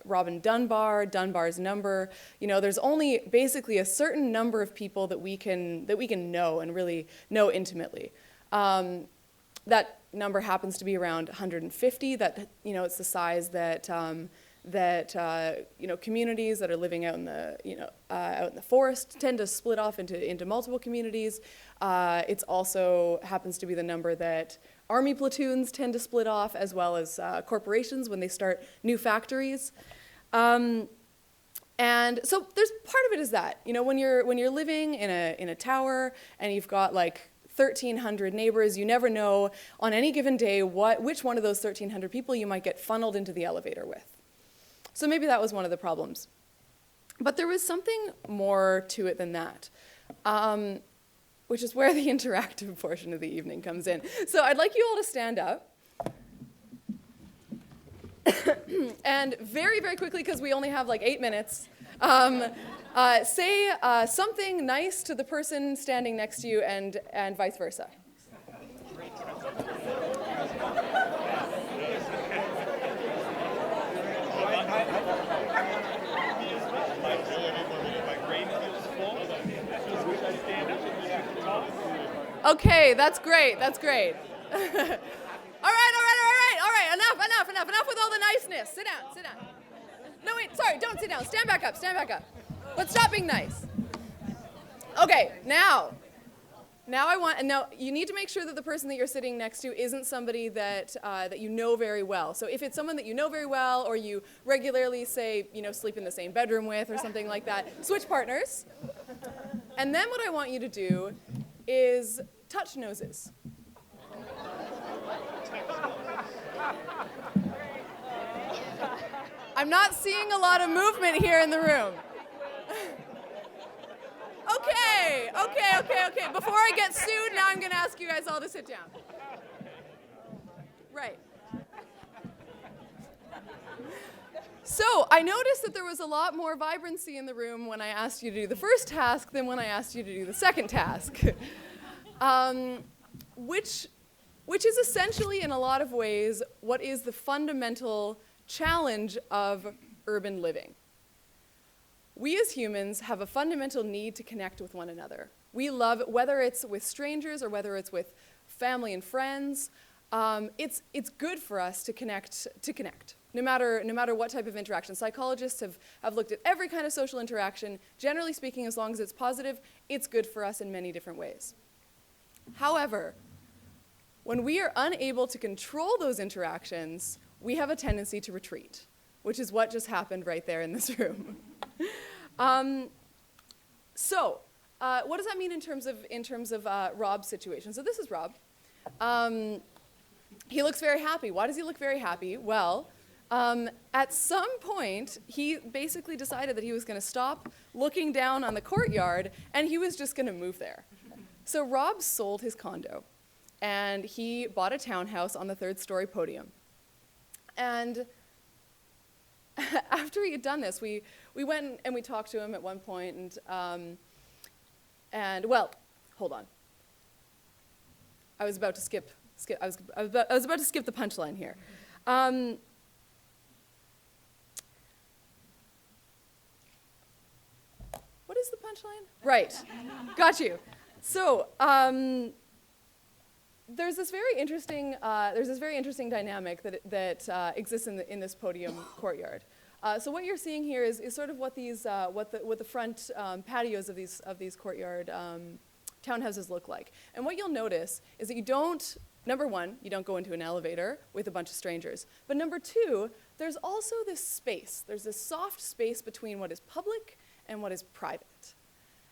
Robin Dunbar's number. You know, there's only basically a certain number of people that we can know and really know intimately. That number happens to be around 150. That, you know, it's the size that you know, communities that are living out in the forest tend to split off into multiple communities. It's also happens to be the number that army platoons tend to split off, as well as corporations when they start new factories. And so there's part of it is that, you know, when you're living in a tower and you've got like 1,300 neighbors, you never know on any given day which one of those 1,300 people you might get funneled into the elevator with. So maybe that was one of the problems. But there was something more to it than that, which is where the interactive portion of the evening comes in. So I'd like you all to stand up. And very, very quickly, because we only have like 8 minutes, say something nice to the person standing next to you and vice versa. Okay, that's great, that's great. All right, enough with all the niceness. Sit down. No, wait, sorry, don't sit down. Stand back up. But stop being nice. Okay, now you need to make sure that the person that you're sitting next to isn't somebody that you know very well. So if it's someone that you know very well, or you regularly say, you know, sleep in the same bedroom with or something like that, switch partners. And then what I want you to do is touch noses. I'm not seeing a lot of movement here in the room. Okay. Before I get sued, now I'm going to ask you guys all to sit down. Right. So I noticed that there was a lot more vibrancy in the room when I asked you to do the first task than when I asked you to do the second task, which is essentially, in a lot of ways, what is the fundamental challenge of urban living. We as humans have a fundamental need to connect with one another. We love, whether it's with strangers or whether it's with family and friends, it's good for us to connect, no matter what type of interaction. Psychologists have looked at every kind of social interaction. Generally speaking, as long as it's positive, it's good for us in many different ways. However, when we are unable to control those interactions, we have a tendency to retreat, which is what just happened right there in this room. So what does that mean in terms of Rob's situation? So this is Rob. He looks very happy. Why does he look very happy? Well, At some point, he basically decided that he was going to stop looking down on the courtyard, and he was just going to move there. So Rob sold his condo, and he bought a townhouse on the third-story podium. And after he had done this, we went and we talked to him at one point, and well, hold on. I was about to skip I was about to skip the punchline here. What is the punchline? Right, got you. So there's this very interesting dynamic that exists in this podium courtyard. So what you're seeing here is sort of what the front patios of these courtyard townhouses look like. And what you'll notice is that you don't, number one, you don't go into an elevator with a bunch of strangers. But number two, there's also this space. There's this soft space between what is public and what is private.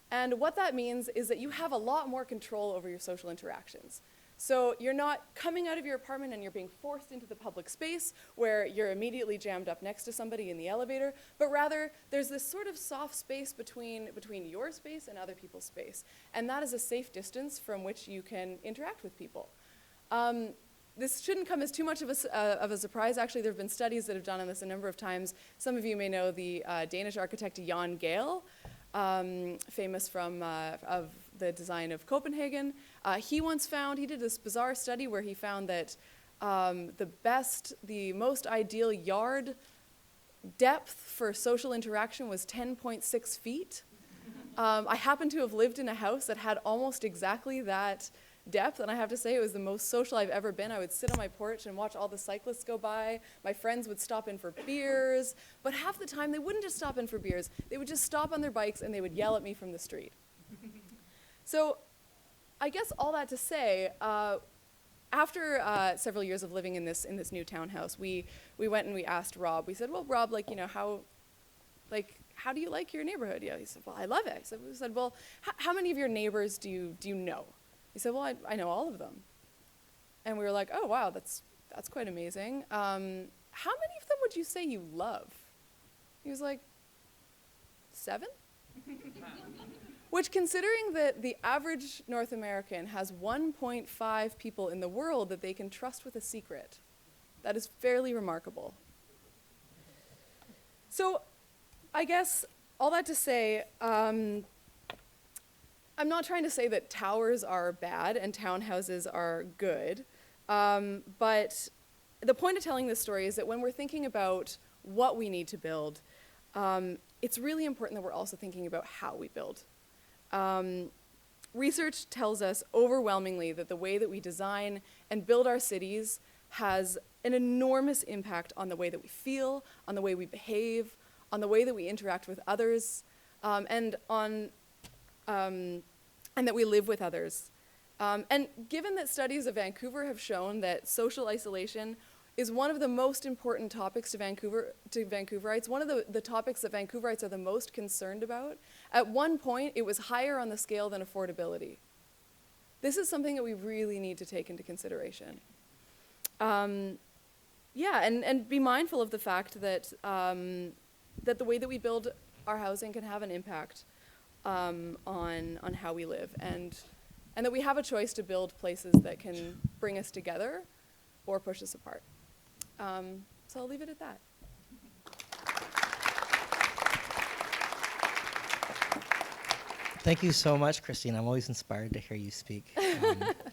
And what that means is that you have a lot more control over your social interactions. So you're not coming out of your apartment and you're being forced into the public space where you're immediately jammed up next to somebody in the elevator, but rather there's this sort of soft space between your space and other people's space. And that is a safe distance from which you can interact with people. This shouldn't come as too much of a surprise. Actually, there have been studies that have done on this a number of times. Some of you may know the Danish architect Jan Gail, famous from of the design of Copenhagen. He did this bizarre study where he found that the most ideal yard depth for social interaction was 10.6 feet. I happen to have lived in a house that had almost exactly that depth, and I have to say it was the most social I've ever been. I would sit on my porch and watch all the cyclists go by. My friends would stop in for beers, but half the time they wouldn't just stop in for beers. They would just stop on their bikes and they would yell at me from the street. So I guess all that to say, after several years of living in this new townhouse, we went and we asked Rob. We said, well, Rob, how do you like your neighborhood? Yeah, he said, well, I love it. We said, well, how many of your neighbors do you know? He said, well, I know all of them. And we were like, oh, wow, that's quite amazing. How many of them would you say you love? He was like, 7? Which, considering that the average North American has 1.5 people in the world that they can trust with a secret, that is fairly remarkable. So I guess all that to say, I'm not trying to say that towers are bad and townhouses are good, but the point of telling this story is that when we're thinking about what we need to build, it's really important that we're also thinking about how we build. Research tells us overwhelmingly that the way that we design and build our cities has an enormous impact on the way that we feel, on the way we behave, on the way that we interact with others, and that we live with others. And given that studies of Vancouver have shown that social isolation is one of the most important topics to Vancouverites, one of the topics that Vancouverites are the most concerned about, at one point it was higher on the scale than affordability. This is something that we really need to take into consideration. And be mindful of the fact that that the way that we build our housing can have an impact on how we live, and that we have a choice to build places that can bring us together or push us apart. So I'll leave it at that. Thank you so much, Christine. I'm always inspired to hear you speak,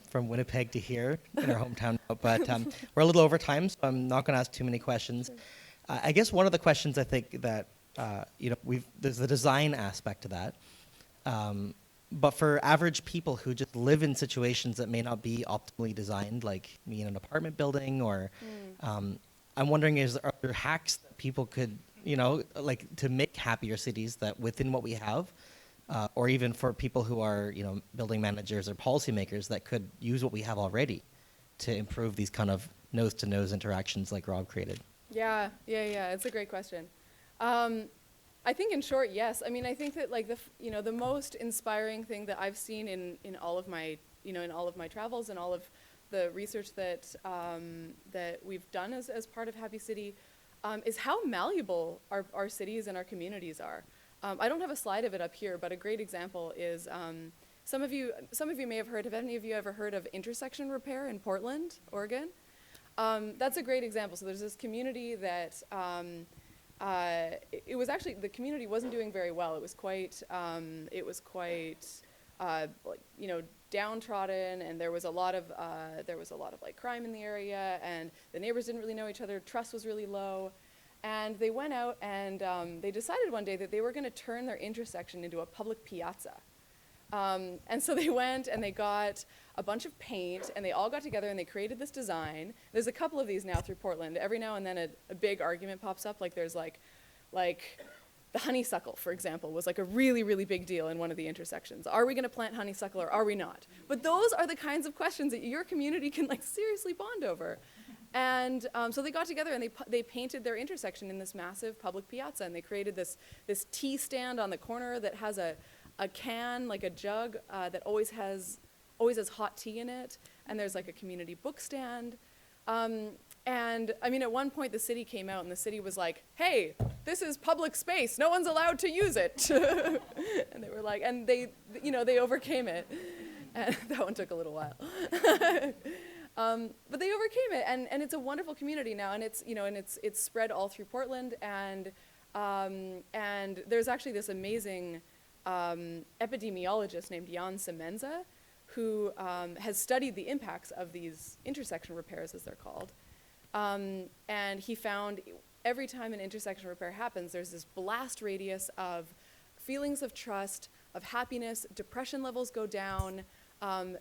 from Winnipeg to here in our hometown. But we're a little over time, so I'm not going to ask too many questions. I guess one of the questions I think that there's the design aspect to that. But for average people who just live in situations that may not be optimally designed, like me in an apartment building, or I'm wondering, are there hacks that people could, to make happier cities that within what we have, or even for people who are, building managers or policymakers that could use what we have already to improve these kind of nose-to-nose interactions like Rob created? Yeah, it's a great question. I think in short, yes. I mean, I think that the most inspiring thing that I've seen in all of my travels and all of the research that we've done as part of Happy City, is how malleable our cities and our communities are. I don't have a slide of it up here, but a great example is some of you may have heard. Have any of you ever heard of intersection repair in Portland, Oregon? That's a great example. So there's this community that it was actually, the community wasn't doing very well. It was quite like, you know, downtrodden, and there was a lot of like crime in the area, and the neighbors didn't really know each other. Trust was really low. And they went out and they decided one day that they were going to turn their intersection into a public piazza. And so they went and they got a bunch of paint, and they all got together and they created this design. There's a couple of these now through Portland. Every now and then a big argument pops up. Like there's like the honeysuckle, for example, was like a really, really big deal in one of the intersections. Are we going to plant honeysuckle or are we not? But those are the kinds of questions that your community can like seriously bond over. And so they got together and they painted their intersection in this massive public piazza, and they created this tea stand on the corner that has a can, like a jug, that always has hot tea in it, and there's like a community book stand. And I mean, at one point the city came out and the city was like, hey, this is public space, no one's allowed to use it. And they were like, and they overcame it. And that one took a little while. But they overcame it, and it's a wonderful community now, and it's spread all through Portland, and there's actually this amazing epidemiologist named Jan Semenza, who has studied the impacts of these intersection repairs, as they're called, and he found every time an intersection repair happens, there's this blast radius of feelings of trust, of happiness, depression levels go down.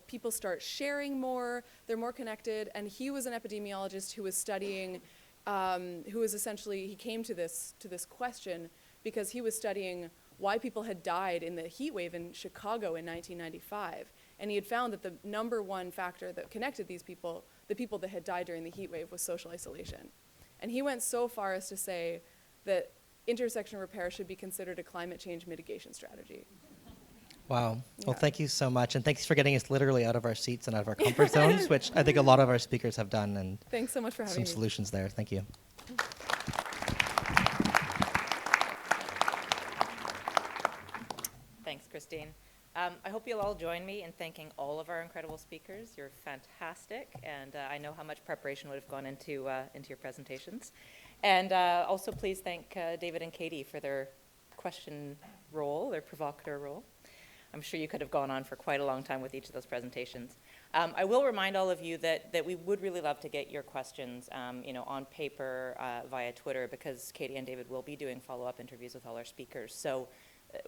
People start sharing more, they're more connected, and he was an epidemiologist who was studying, he came to this question because he was studying why people had died in the heat wave in Chicago in 1995, and he had found that the number one factor that connected these people, the people that had died during the heat wave, was social isolation. And he went so far as to say that intersection repair should be considered a climate change mitigation strategy. Wow. Yeah. Well, thank you so much. And thanks for getting us literally out of our seats and out of our comfort zones, which I think a lot of our speakers have done. And thanks so much for having some me. solutions there. Thank you. Thanks, Christine. I hope you'll all join me in thanking all of our incredible speakers. You're fantastic, and I know how much preparation would have gone into your presentations. And also please thank David and Katie for their question role, their provocateur role. I'm sure you could have gone on for quite a long time with each of those presentations. I will remind all of you that we would really love to get your questions on paper via Twitter, because Katie and David will be doing follow-up interviews with all our speakers. So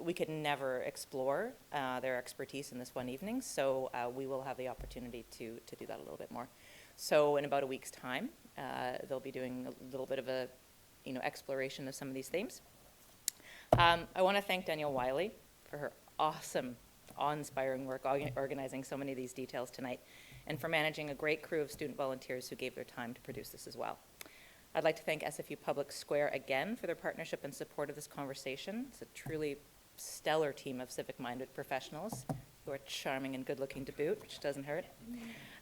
we could never explore their expertise in this one evening, so we will have the opportunity to do that a little bit more. So in about a week's time, they'll be doing a little bit of a exploration of some of these themes. I want to thank Danielle Wiley for her awesome, awe-inspiring work organizing so many of these details tonight, and for managing a great crew of student volunteers who gave their time to produce this as well. I'd like to thank SFU Public Square again for their partnership and support of this conversation. It's a truly stellar team of civic-minded professionals who are charming and good-looking to boot, which doesn't hurt.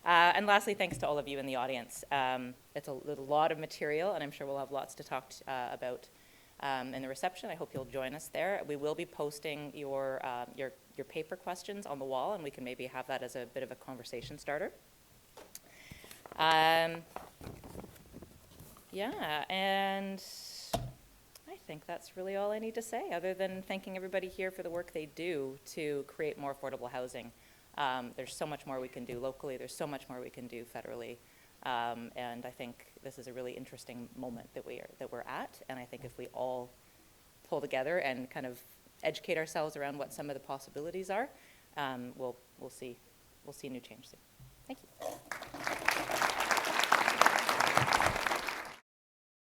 And lastly, thanks to all of you in the audience. It's a lot of material, and I'm sure we'll have lots to talk about in the reception. I hope you'll join us there. We will be posting your paper questions on the wall, and we can maybe have that as a bit of a conversation starter. Yeah, and I think that's really all I need to say, other than thanking everybody here for the work they do to create more affordable housing. There's so much more we can do locally. There's so much more we can do federally. And I think this is a really interesting moment that we're at. And I think if we all pull together and kind of educate ourselves around what some of the possibilities are, we'll see new change soon. Thank you.